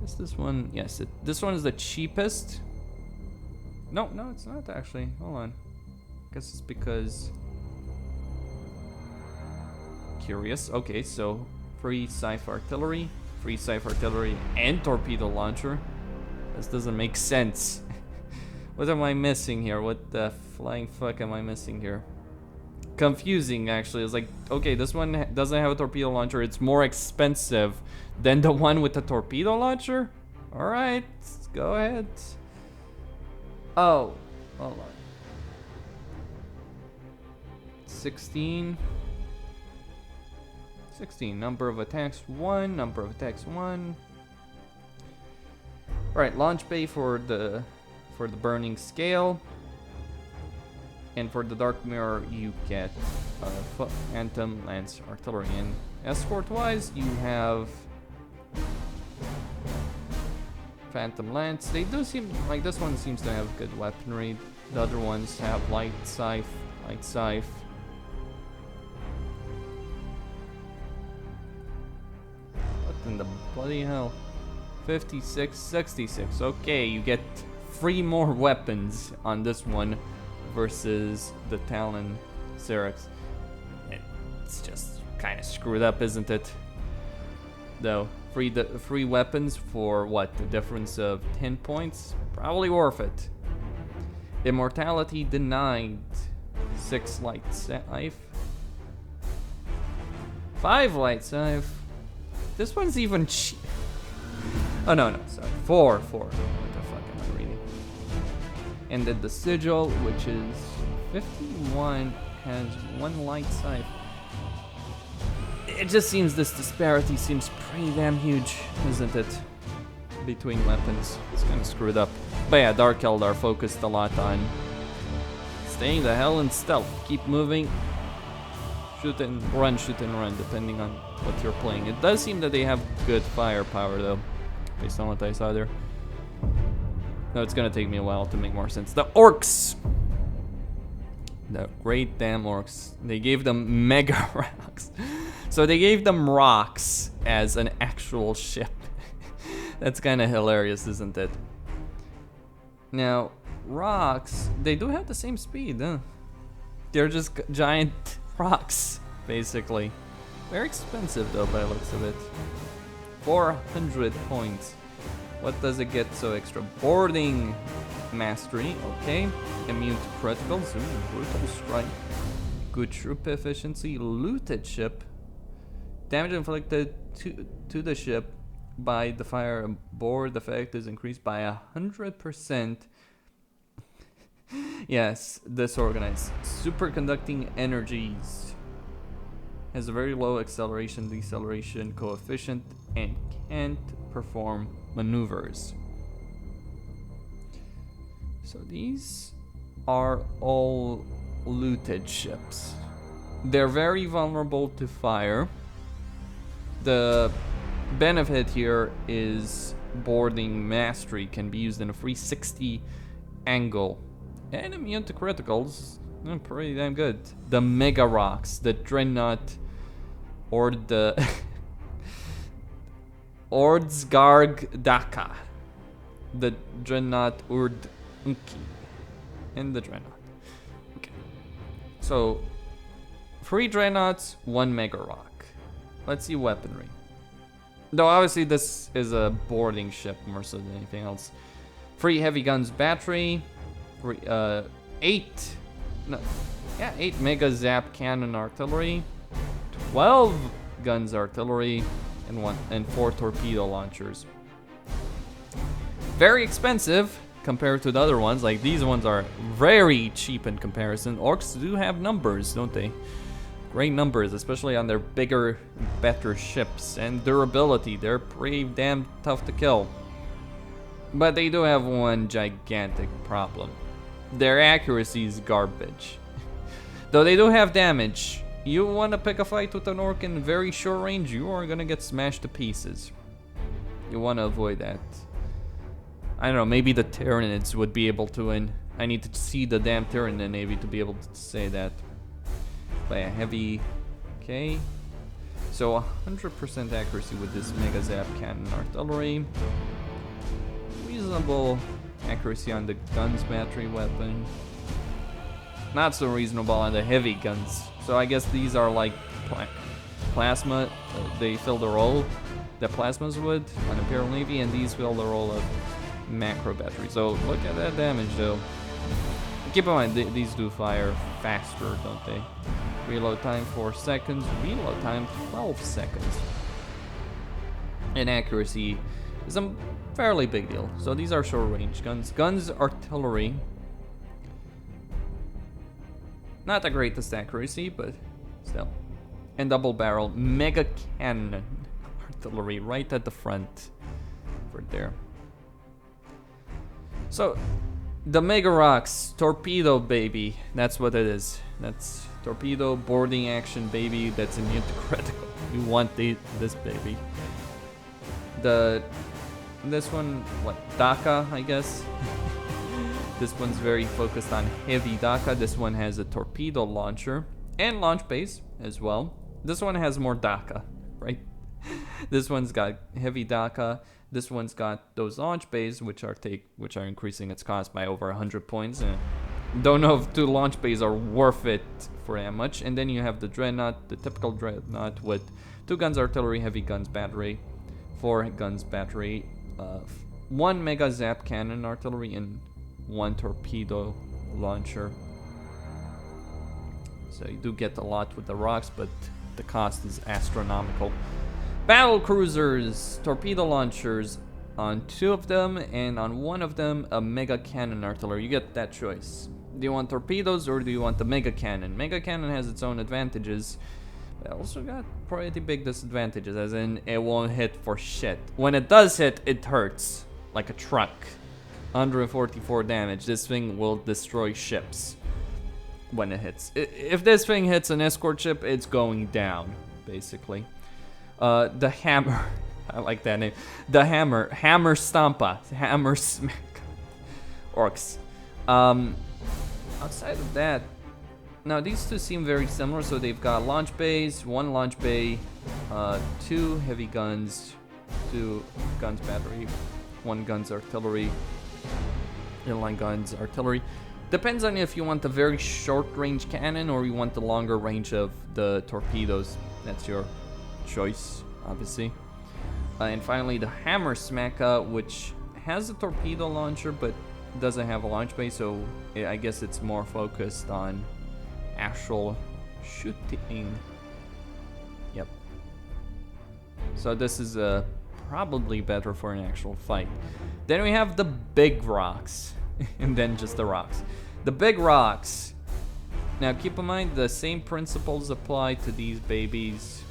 guess this one. Yes, this one is the cheapest. No, it's not actually. Hold on. I guess it's because... Curious. Okay, so free scythe artillery, and torpedo launcher. This doesn't make sense. What am I missing here? What the flying fuck am I missing here? Confusing, actually. It's like, okay, this one doesn't have a torpedo launcher. It's more expensive than the one with the torpedo launcher? Alright, go ahead. Oh, hold on. 16, number of attacks 1, Right, launch bay for the burning scale. And for the dark mirror you get Phantom Lance artillery. And escort wise you have Phantom Lance. They do seem like this one seems to have good weaponry. The other ones have light scythe. What in the bloody hell? 56, 66. Okay, you get 3 more weapons on this one versus the Talon Syrax. It's just kind of screwed up, isn't it? Though, free weapons for what? The difference of 10 points? Probably worth it. Immortality denied. 6 light scythe. 5 light scythe. This one's even cheap. Oh no, sorry. 4. What the fuck am I reading? And then the sigil, which is 51, has 1 light scythe. It just seems this disparity seems pretty damn huge, isn't it? Between weapons. It's kind of screwed up. But yeah, Dark Eldar focused a lot on staying the hell in stealth. Keep moving. Shoot and run, depending on what you're playing. It does seem that they have good firepower, though, based on what I saw there. No, it's gonna take me a while to make more sense. The orcs! The great damn orcs. They gave them mega rocks. So they gave them rocks as an actual ship. That's kind of hilarious, isn't it? Now, rocks, they do have the same speed, huh? They're just giant rocks, basically. Very expensive though, by the looks of it. 400 points. What does it get so extra? Boarding mastery, okay. Immune to criticals, brutal strike. Good troop efficiency, looted ship. Damage inflicted to the ship by the fire aboard effect is increased by 100%. Yes, disorganized. Superconducting energies. Has a very low acceleration deceleration coefficient and can't perform maneuvers. So these are all looted ships. They're very vulnerable to fire. The benefit here is boarding mastery can be used in a 360 angle. And immune to criticals, pretty damn good. The Mega Rocks, the Dreadnought, or the Ordsgarg Daka. The Dreadnought Urd Unki. And the Dreadnought. Okay. So, 3 Dreadnoughts, 1 Mega Rock. Let's see weaponry. Though obviously this is a boarding ship more so than anything else. 3 heavy guns battery. 8 Mega Zap Cannon artillery. 12 guns artillery. And 4 torpedo launchers. Very expensive compared to the other ones. Like these ones are very cheap in comparison. Orcs do have numbers, don't they? Great numbers, especially on their bigger, better ships. And durability, they're pretty damn tough to kill. But they do have one gigantic problem. Their accuracy is garbage. Though they do have damage. You want to pick a fight with an orc in very short range, you are going to get smashed to pieces. You want to avoid that. I don't know, maybe the Tyranids would be able to, and I need to see the damn Tyranid Navy to be able to say that. By a heavy... Okay. So 100% accuracy with this Mega Zap Cannon artillery. Reasonable accuracy on the guns battery weapon. Not so reasonable on the heavy guns. So I guess these are like plasma. They fill the role that plasmas would on Imperial Navy, and these fill the role of macro battery. So look at that damage though. Keep in mind, these do fire faster, don't they? Reload time 4 seconds, reload time 12 seconds. And accuracy is a fairly big deal. So these are short range guns. Guns artillery. Not the greatest accuracy, but still. And double barrel mega cannon artillery right at the front. Right there. So, the Mega Rocks, torpedo baby. That's what it is. That's torpedo boarding action baby that's immune to critical. You want this baby. This one, what, Daka, I guess? This one's very focused on heavy Daka. This one has a torpedo launcher and launch base as well. This one has more Daka, right? This one's got heavy Daka. This one's got those launch bays, which are increasing its cost by over 100 points. Don't know if 2 launch bays are worth it for that much. And then you have the Dreadnought, the typical Dreadnought with 2 guns artillery, heavy guns battery, 4 guns battery, 1 Mega Zap Cannon artillery, and 1 torpedo launcher. So you do get a lot with the rocks, but the cost is astronomical. Battle cruisers, torpedo launchers on 2 of them, and on 1 of them a mega cannon artillery. You get that choice. Do you want torpedoes or do you want the mega cannon? Mega cannon has its own advantages, but also got pretty big disadvantages, as in it won't hit for shit. When it does hit, it hurts like a truck. 144 damage. This thing will destroy ships when it hits. If this thing hits an escort ship, it's going down, basically. The hammer. I like that name. The hammer. Hammer Stampa. Hammer Smack. Orcs. Outside of that, Now these two seem very similar, so they've got launch bays, one launch bay, 2 heavy guns, 2 guns battery, 1 guns artillery, inline guns artillery. Depends on if you want the very short range cannon or you want the longer range of the torpedoes. That's your choice, obviously. And finally the hammer smacker, which has a torpedo launcher but doesn't have a launch bay, so I guess it's more focused on actual shooting. Yep. So this is probably better for an actual fight. Then we have the big rocks, and then just the rocks. The big rocks. Now keep in mind the same principles apply to these babies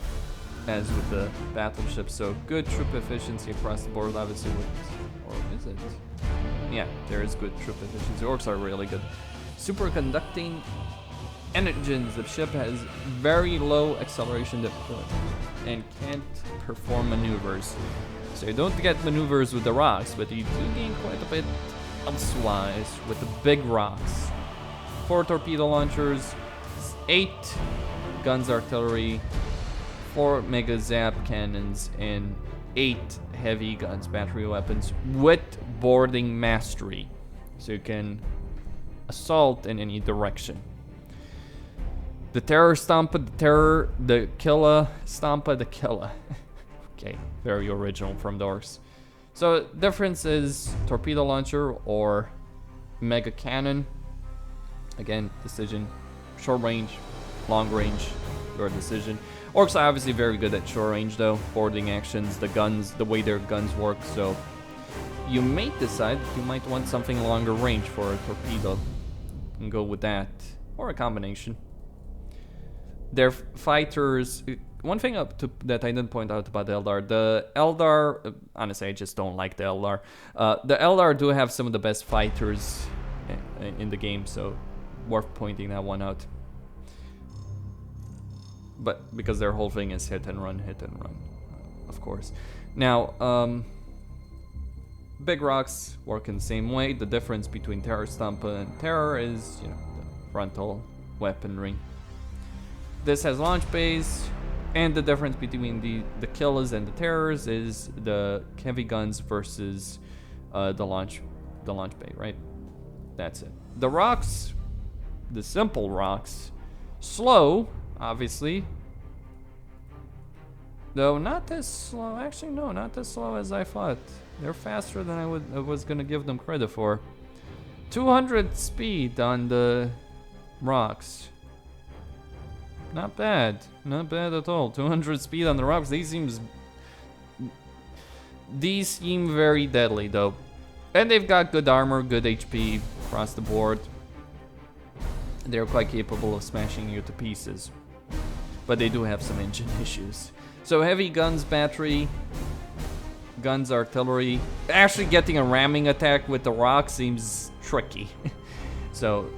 as with the battleships. So good troop efficiency across the board, obviously. Or is it? Yeah, there is good troop efficiency. Orcs are really good. Superconducting engines. The ship has very low acceleration deployment and can't perform maneuvers. So you don't get maneuvers with the rocks, but you do gain quite a bit elsewise with the big rocks. 4 torpedo launchers, 8 guns artillery, 4 mega zap cannons, and 8 heavy guns battery weapons with boarding mastery. So you can assault in any direction. The terror stompa, the terror, the killa stompa, the killa. Okay, very original from the orcs. So difference is torpedo launcher or mega cannon. Again, decision. Short range, long range, your decision. Orcs are obviously very good at short range though. Boarding actions, the guns, the way their guns work. So you may decide that you might want something longer range for a torpedo. You can go with that or a combination. Their fighters. One thing that I didn't point out about the Eldar, honestly, I just don't like the Eldar. The Eldar do have some of the best fighters in the game, so worth pointing that one out. But because their whole thing is hit and run, of course. Now, big rocks work in the same way. The difference between Terror Stampa and Terror is, you know, the frontal weaponry. This has launch bays, and the difference between the killers and the terrors is the heavy guns versus the launch bay, right? That's it. The rocks, the simple rocks, slow, obviously. Though not as slow. Actually, no, not as slow as I thought. They're faster than I was gonna give them credit for. 200 speed on the rocks. Not bad. Not bad at all. 200 speed on the rocks. These seem very deadly though. And they've got good armor, good HP across the board. They're quite capable of smashing you to pieces. But they do have some engine issues. So heavy guns battery, guns artillery. Actually getting a ramming attack with the rock seems tricky. So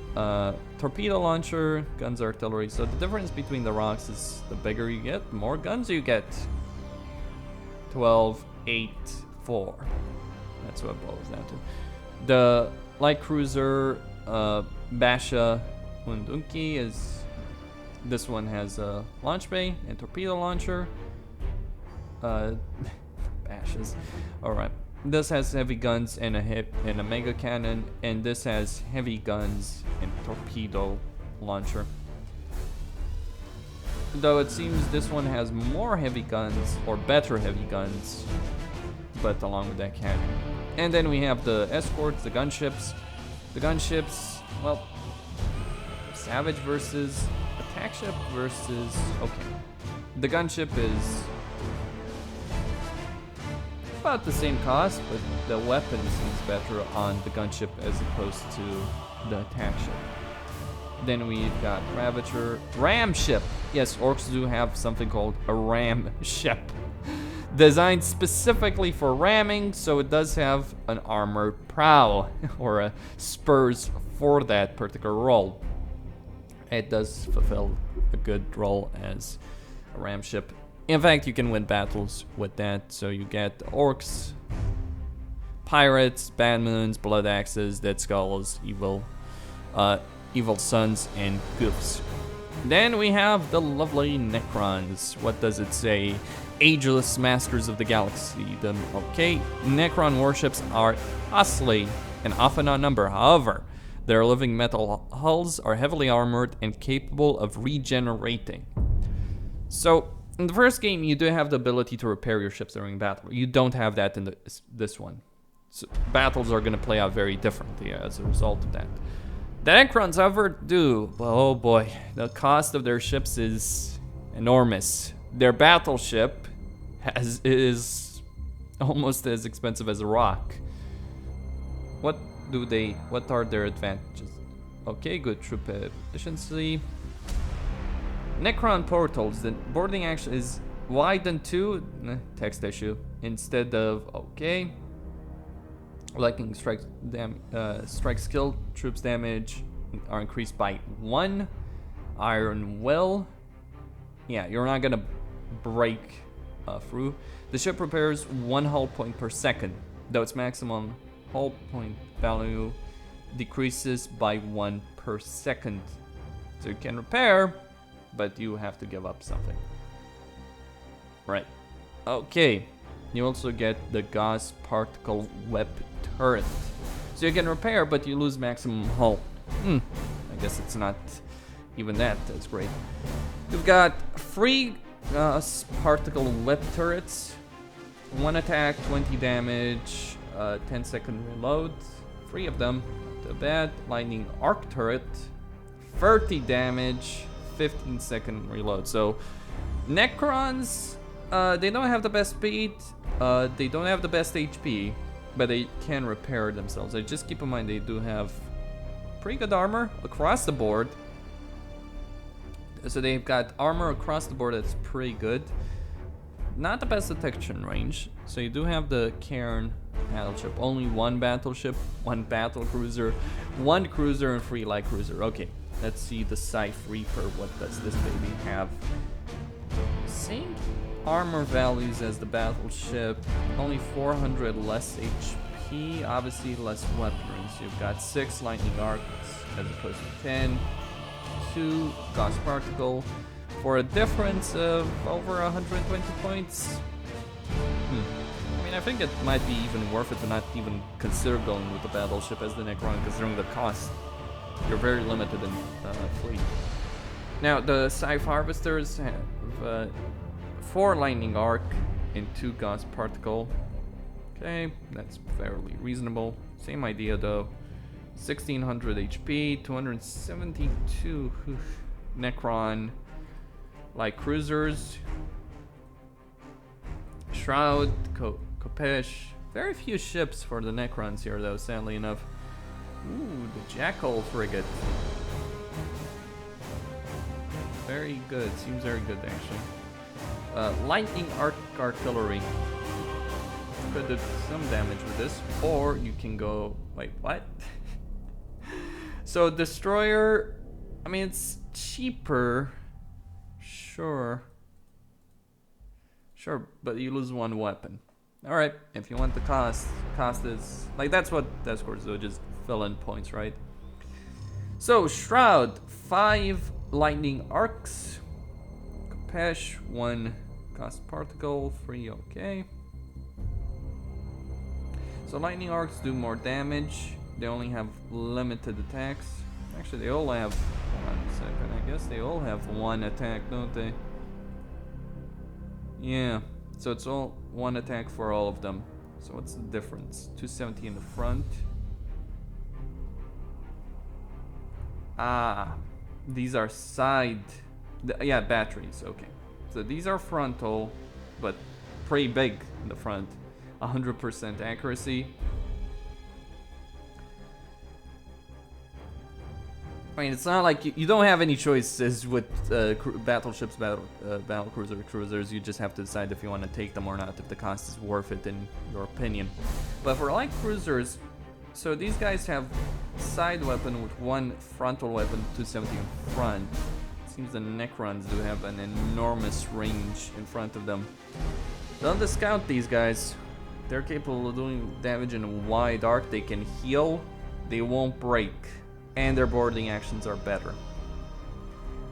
torpedo launcher, guns artillery. So the difference between the rocks is the bigger you get, the more guns you get. 12, 8, 4. That's what it boils down to. The light cruiser Basha Undunki is, this one has a launch bay and torpedo launcher. Bashas. Alright. This has heavy guns and a mega cannon, and this has heavy guns and torpedo launcher. Though it seems this one has more heavy guns, or better heavy guns, but along with that cannon. And then we have the escorts, the gunships. The gunships, well, Savage versus attack ship versus, okay. The gunship is about the same cost, but the weapon seems better on the gunship as opposed to the attack ship. Then we've got Ravager, ram ship. Yes, orcs do have something called a ram ship, designed specifically for ramming, so it does have an armored prow or a spurs for that particular role. It does fulfill a good role as a ram ship. In fact, you can win battles with that, so you get orcs, pirates, bad moons, blood axes, dead skulls, evil Evil Sons, and Goofs. Then we have the lovely Necrons. What does it say? Ageless Masters of the Galaxy. Okay, Necron warships are costly and often outnumbered. However, their living metal hulls are heavily armored and capable of regenerating. So, in the first game, you do have the ability to repair your ships during battle. You don't have that in this one. So battles are going to play out very differently as a result of that. The Necrons, however, do. Oh boy, the cost of their ships is enormous. Their battleship is almost as expensive as a rock. What are their advantages? Okay, good troop efficiency. Necron portals, the boarding action is widened to text issue instead of okay. Lightning strike skill troops damage are increased by 1. Iron Will. Yeah, you're not gonna break through. The ship repairs 1 hull point per second, though its maximum hull point value decreases by 1 per second. So you can repair, but you have to give up something. Right. Okay. You also get the gas particle web turret. So you can repair, but you lose maximum hull. I guess it's not even that. That's great. You've got 3 gas particle web turrets. 1 attack, 20 damage, 10-second reload. 3 of them. Not too bad. Lightning arc turret. 30 damage, 15-second reload. So Necrons, they don't have the best speed. They don't have the best HP, but they can repair themselves. So just keep in mind they do have pretty good armor across the board. So they've got armor across the board that's pretty good. Not the best detection range. So you do have the Cairn battleship. Only 1 battleship, 1 battle cruiser, 1 cruiser, and 3 light cruiser. Okay, let's see the Scythe Reaper. What does this baby have? Same armor values as the battleship, only 400 less HP, obviously less weaponry. So you've got 6 lightning arcs as opposed to 10, 2 gas particle, for a difference of over 120 points. I mean, I think it might be even worth it to not even consider going with the battleship as the Necron, considering the cost. You're very limited in fleet. Now, the Scythe Harvesters have 4 lightning arc and 2 gas particle. Okay, that's fairly reasonable. Same idea though. 1600 HP, 272 Necron light cruisers. Shroud, Kopesh. Very few ships for the Necrons here though, sadly enough. Ooh, the Jackal frigate. Very good, seems very good actually. Lightning arc artillery. Could do some damage with this, or you can go. Wait, what? So destroyer. I mean, it's cheaper. Sure, but you lose 1 weapon. All right, if you want the cost is like that's what that scores. So just fill in points, right? So Shroud, 5 lightning arcs. Kopesh, 1 gas particle, 3 okay. So lightning arcs do more damage. They only have limited attacks. Actually, they all have 1 second. I guess they all have 1 attack, don't they? Yeah. So it's all 1 attack for all of them. So what's the difference? 270 in the front. Ah, these are side. Yeah, batteries. Okay. So these are frontal, but pretty big in the front. 100% accuracy. I mean, it's not like you don't have any choices with battleships, battle cruisers. You just have to decide if you want to take them or not, if the cost is worth it in your opinion. But for light cruisers, so these guys have side weapon with 1 frontal weapon, 270 in front. Seems the Necrons do have an enormous range in front of them. Don't discount these guys. They're capable of doing damage in a wide arc. They can heal. They won't break. and their boarding actions are better.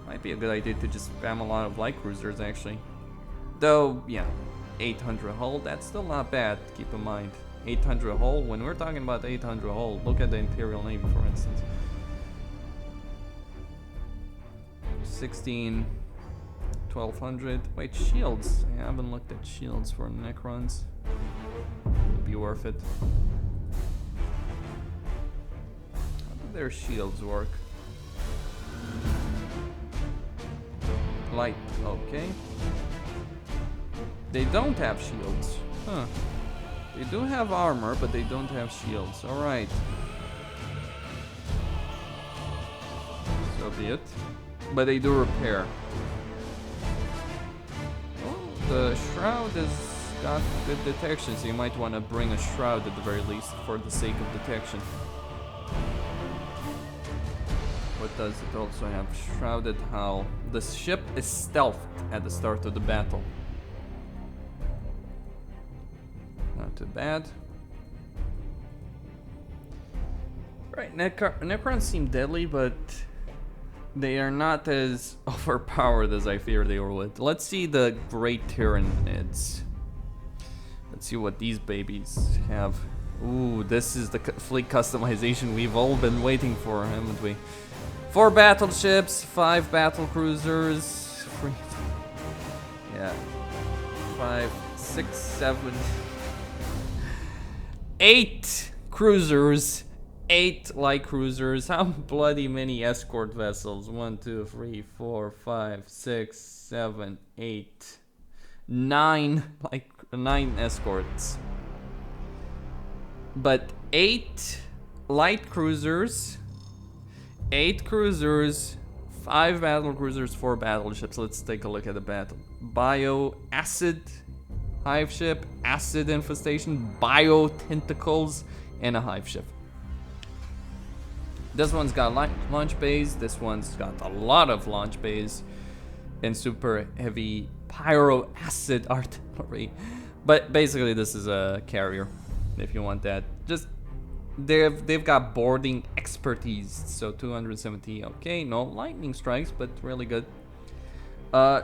Might be a good idea to just spam a lot of light cruisers, actually. Though, yeah, 800 hull, that's still not bad, keep in mind. 800 hull, when we're talking about 800 hull, look at the Imperial Navy, for instance. 16, 1200. Wait, shields. I haven't looked at shields for Necrons. Would be worth it. How do their shields work? Light, okay. They don't have shields. Huh. They do have armor, but they don't have shields. Alright. So be it. But they do repair. Oh, the shroud has got good detection, so you might want to bring a shroud at the very least for the sake of detection. What does it also have? Shrouded hull. The ship is stealthed at the start of the battle. Not too bad. Right, Necrons seem deadly, but they are not as overpowered as I feared they would. Let's see the Great Tyranids. Let's see what these babies have. Ooh, this is the fleet customization we've all been waiting for, haven't we? 4 battleships, 5 battle cruisers, 3, yeah, 5, 6, 7, 8 cruisers, 8 light cruisers. How bloody many escort vessels? 1, 2, 3, 4, 5, 6, 7, 8, 9, like 9 escorts. But 8 light cruisers, 8 cruisers, 5 battle cruisers, 4 battleships. Let's take a look at the battle. Bio acid hive ship, acid infestation, bio tentacles, and a hive ship. This one's got launch bays. This one's got a lot of launch bays and super heavy pyro acid artillery. But basically, this is a carrier. If you want that, just they've got boarding expertise. So 270. Okay, no lightning strikes, but really good.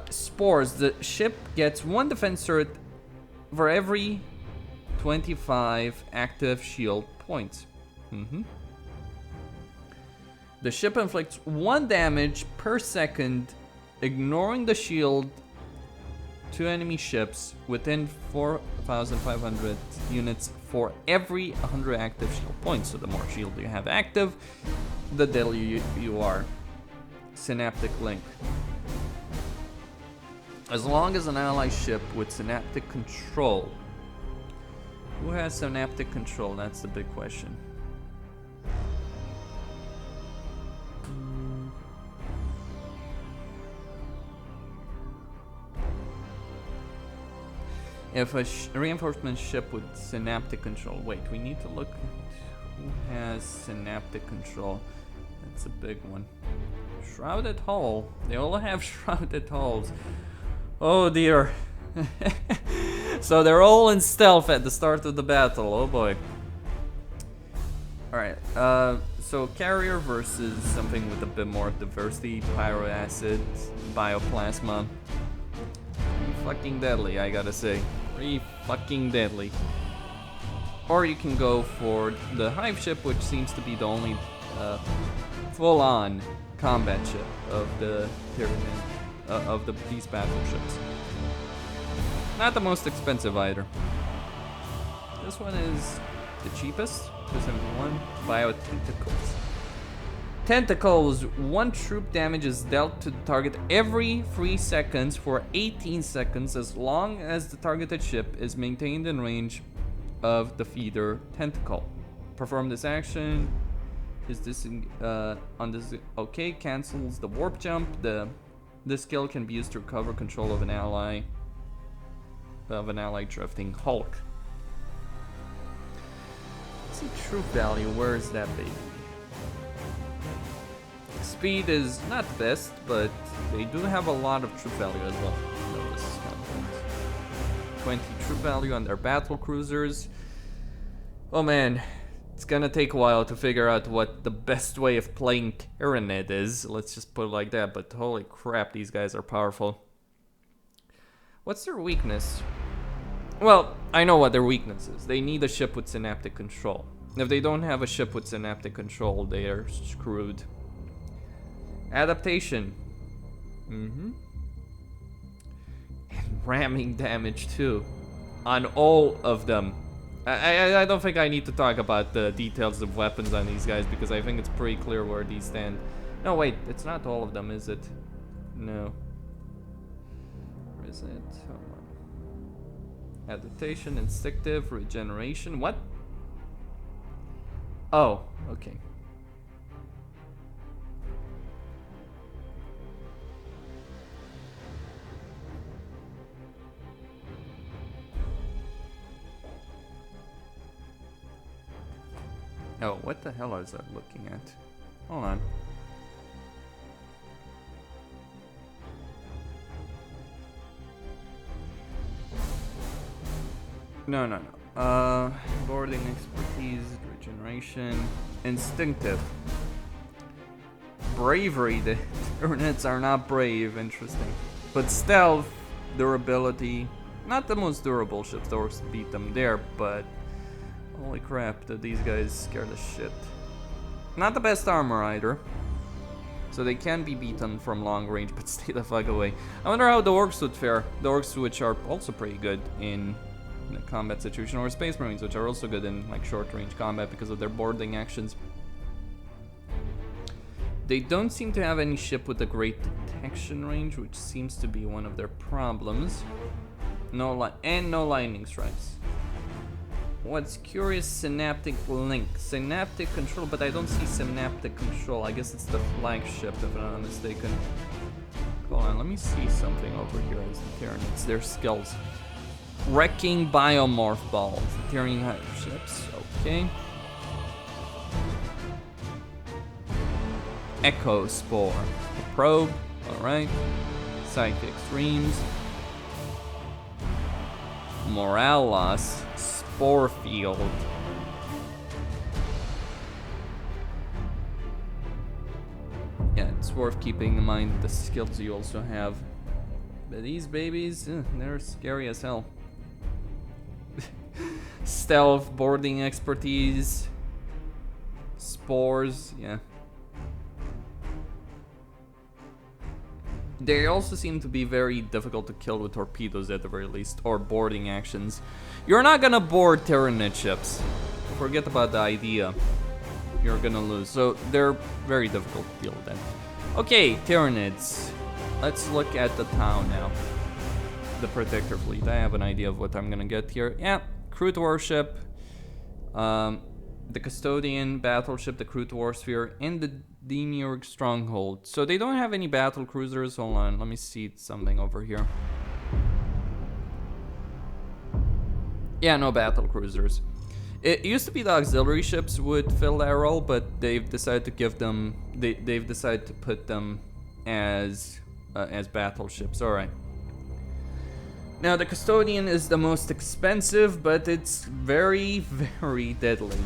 Spores. The ship gets 1 defense turret for every 25 active shield points. The ship inflicts 1 damage per second, ignoring the shield to enemy ships within 4,500 units for every 100 active shield points. So the more shield you have active, the deadlier you are. Synaptic link. As long as an ally ship with synaptic control. Who has synaptic control? That's the big question. If a reinforcement ship with synaptic control. Wait, we need to look at who has synaptic control. That's a big one. Shrouded hull. They all have shrouded hulls. Oh dear. So they're all in stealth at the start of the battle. Oh boy. Alright, so carrier versus something with a bit more diversity. Pyro acid, bioplasma. Pretty fucking deadly, I gotta say. Pretty fucking deadly. Or you can go for the hive ship, which seems to be the only full-on combat ship of the Tyranid. Of these battleships. Not the most expensive either. This one is the cheapest, 271. Bio tentacles. Tentacles, 1 troop damage is dealt to the target every 3 seconds for 18 seconds as long as the targeted ship is maintained in range of the feeder tentacle. Perform this action. Is this on this? Okay, cancels the warp jump. This skill can be used to recover control of an ally drifting hulk. Let's see troop value. Where is that baby? Speed is not the best, but they do have a lot of troop value as well. Notice 20 troop value on their battle cruisers. Oh man, It's gonna take a while to figure out what the best way of playing Tyranid is. Let's just put it like that, but holy crap, these guys are powerful. What's their weakness? Well, I know what their weakness is. They need a ship with synaptic control. If they don't have a ship with synaptic control, they are screwed. Adaptation. And ramming damage too. On all of them. I don't think I need to talk about the details of weapons on these guys because I think it's pretty clear where these stand. No, wait, it's not all of them, is it? No. Where is it? Hold on. Adaptation, instinctive, regeneration. What? Oh, okay. Oh, what the hell is that looking at? Hold on. No. Boarding expertise, regeneration, instinctive. Bravery, the Tyranids are not brave, interesting. But stealth, durability, not the most durable ships, the orcs beat them there, but holy crap, these guys scare the shit. Not the best armor either. So they can be beaten from long range, but stay the fuck away. I wonder how the orcs would fare. The orcs, which are also pretty good in a combat situation, or Space Marines, which are also good in like short range combat because of their boarding actions. They don't seem to have any ship with a great detection range, which seems to be one of their problems. No lightning strikes. What's curious, synaptic link. Synaptic control, but I don't see synaptic control. I guess it's the flagship, if I'm not mistaken. Hold on, let me see something over here as the Tyranids. Their skills. Wrecking biomorph balls. The Tyranid hive ships. Okay. Echo spore. Probe. Alright. Psychic extremes. Morale loss. Spore field. Yeah, it's worth keeping in mind the skills you also have. But these babies, they're scary as hell. Stealth, boarding expertise, spores, yeah. They also seem to be very difficult to kill with torpedoes at the very least, or boarding actions. You're not gonna board Tyranid ships. Forget about the idea. You're gonna lose. So they're very difficult to deal with them. Okay, Tyranids. Let's look at the town now. The Protector Fleet. I have an idea of what I'm gonna get here. Yeah, Crude Warship, the Custodian Battleship, the Crude Warsphere, and the Demiurge Stronghold. So they don't have any battle cruisers. Hold on, let me see something over here. Yeah, no battle cruisers. It used to be the auxiliary ships would fill that role, but they've decided to give them. They've decided to put them as battleships. All right. Now the Custodian is the most expensive, but it's very, very deadly.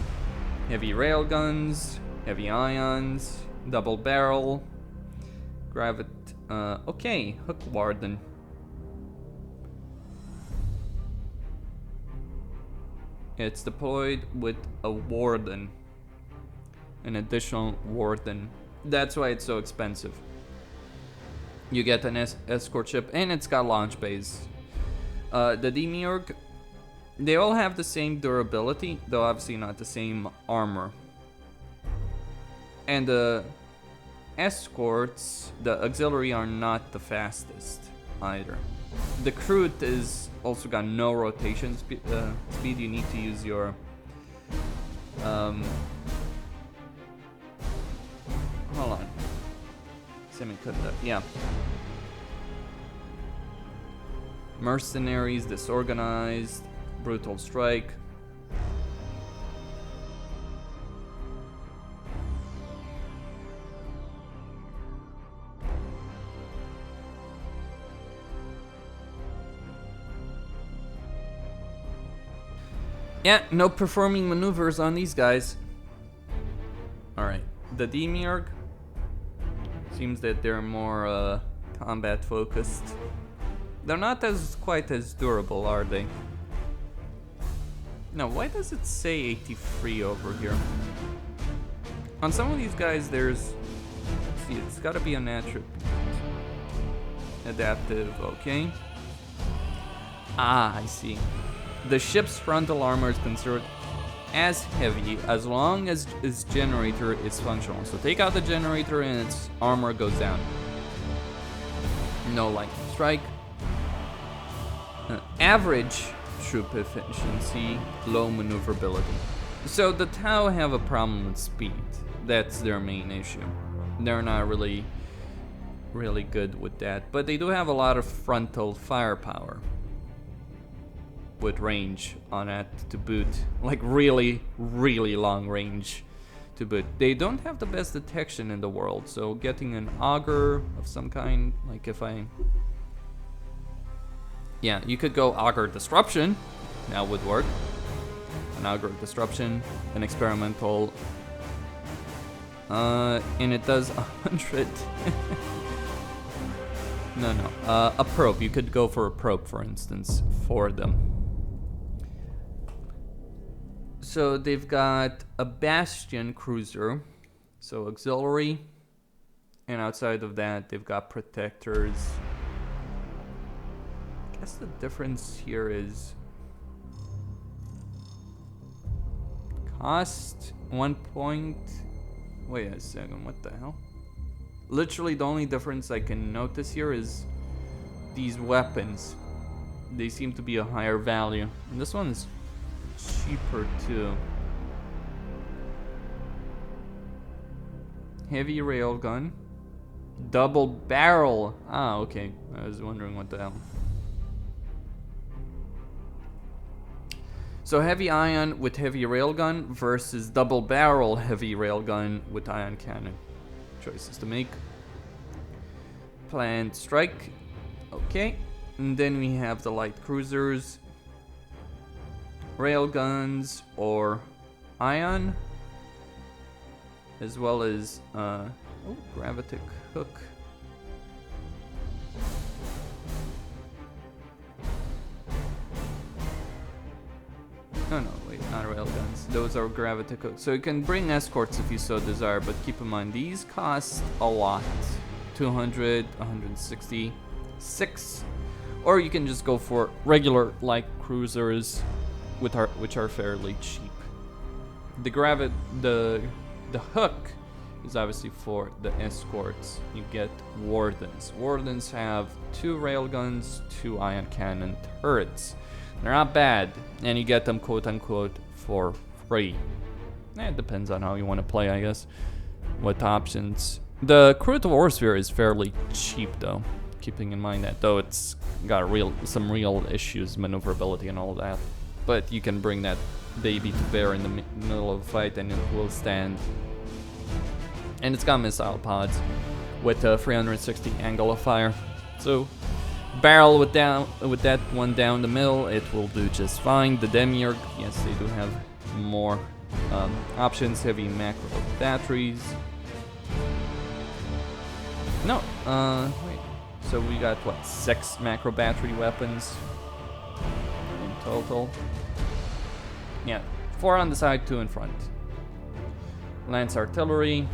Heavy railguns, heavy ions, double barrel, okay, Hook Warden. It's deployed with a Warden, an additional Warden. That's why it's so expensive. You get an escort ship, and it's got launch bays. The Demiurge, they all have the same durability, though obviously not the same armor. And the escorts, the auxiliary, are not the fastest either. The Crude is also got no rotation speed. You need to use your hold on. Semiconductor, yeah. Mercenaries, disorganized, brutal strike. Yeah, no performing maneuvers on these guys. Alright, the Demiurge. Seems that they're more combat focused. They're not quite as durable, are they? No, why does it say 83 over here? On some of these guys, there's... Let's see, it's gotta be an attribute. Adaptive, okay. Ah, I see. The ship's frontal armor is considered as heavy as long as its generator is functional. So take out the generator and its armor goes down. No lightning strike. Average troop efficiency, low maneuverability. So the Tau have a problem with speed. That's their main issue. They're not really good with that, but they do have a lot of frontal firepower with range on it to boot, like really long range to boot. They don't have the best detection in the world, so getting an auger of some kind, like if I... Yeah, you could go auger disruption, that would work. An auger disruption, an experimental, and it does 100. No, a probe. You could go for a probe, for instance, for them. So they've got a Bastion cruiser, so auxiliary, and outside of that, they've got protectors. I guess the difference here is cost 1 point. Wait a second, what the hell? Literally the only difference I can notice here is these weapons. They seem to be a higher value. And this one is cheaper too. Heavy railgun. Double barrel. Ah, okay. I was wondering what the hell. So heavy ion with heavy railgun versus double barrel heavy railgun with ion cannon. Choices to make. Planned strike. Okay. And then we have the light cruisers. Railguns or ion. As well as gravitic hook. No, wait, not railguns. Those are gravitic hooks. So you can bring escorts if you so desire, but keep in mind these cost a lot. 200, 166. Or you can just go for regular light cruisers, which are fairly cheap. The hook is obviously for the escorts. You get wardens. Wardens have 2 railguns, 2 ion cannon turrets. They're not bad, and you get them quote-unquote for free. It depends on how you want to play, I guess. What options. The crew to war sphere is fairly cheap, though. Keeping in mind that, though, it's got some real issues, maneuverability and all that. But you can bring that baby to bear in the middle of a fight, and it will stand. And it's got missile pods with a 360 angle of fire. So barrel with that one down the middle, it will do just fine. The Demiurge, yes, they do have more options. Heavy macro batteries. No, wait. So we got what, 6 macro battery weapons in total? Yeah, 4 on the side, 2 in front. Lance artillery,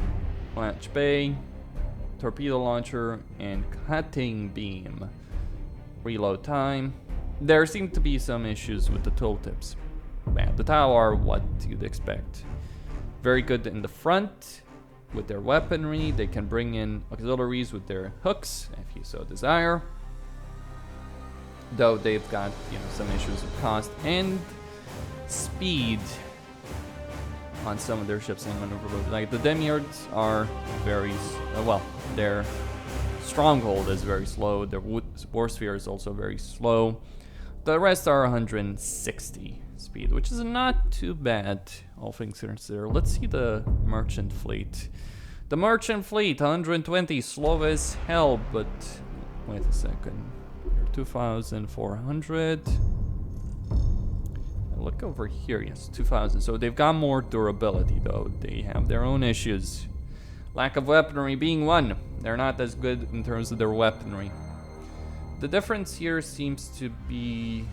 launch bay, torpedo launcher, and cutting beam. Reload time. There seem to be some issues with the tooltips. Man, the Tau are what you'd expect. Very good in the front with their weaponry. They can bring in auxiliaries with their hooks if you so desire. Though they've got, some issues with cost and speed on some of their ships and maneuverability. Like the Demiurges are very their stronghold is very slow. Their war sphere is also very slow. The rest are 160 speed, which is not too bad, all things considered. Let's see the merchant fleet. The merchant fleet, 120, slow as hell, but wait a second. 2,400. look over here. Yes, 2000. So they've got more durability, though. They have their own issues. Lack of weaponry being one. They're not as good in terms of their weaponry. The difference here seems to be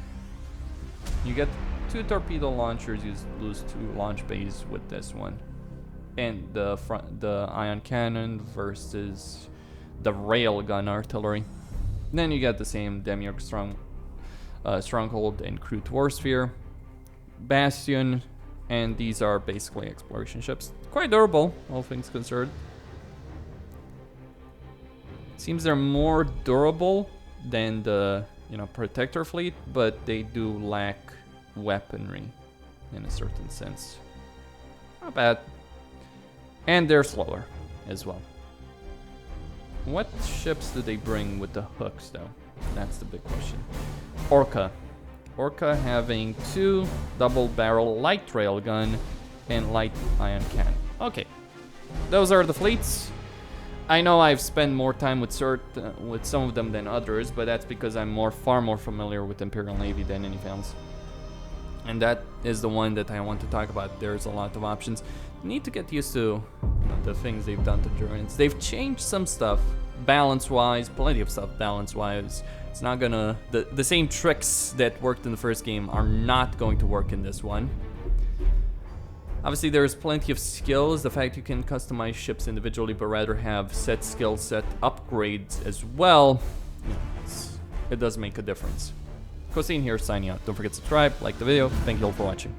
you get 2 torpedo launchers, you lose 2 launch bays with this one. And the ion cannon versus the railgun artillery. Then you get the same Demiurge stronghold and crude war sphere, bastion, and these are basically exploration ships. Quite durable, all things considered. Seems they're more durable than the protector fleet, but they do lack weaponry in a certain sense. Not bad. And they're slower as well. What ships do they bring with the hooks, though? That's the big question. Orca. Orca having 2 double-barrel light railgun and light ion cannon. Okay, those are the fleets. I know I've spent more time with some of them than others, but that's because I'm far more familiar with Imperial Navy than anything else. And that is the one that I want to talk about. There's a lot of options. You need to get used to the things they've done to Tyranids. They've changed some stuff balance-wise, plenty of stuff balance-wise. It's not gonna... The same tricks that worked in the first game are not going to work in this one. Obviously, there's plenty of skills. The fact you can customize ships individually, but rather have set skill set upgrades as well, it does make a difference. Costin here, signing out. Don't forget to subscribe, like the video. Thank you all for watching.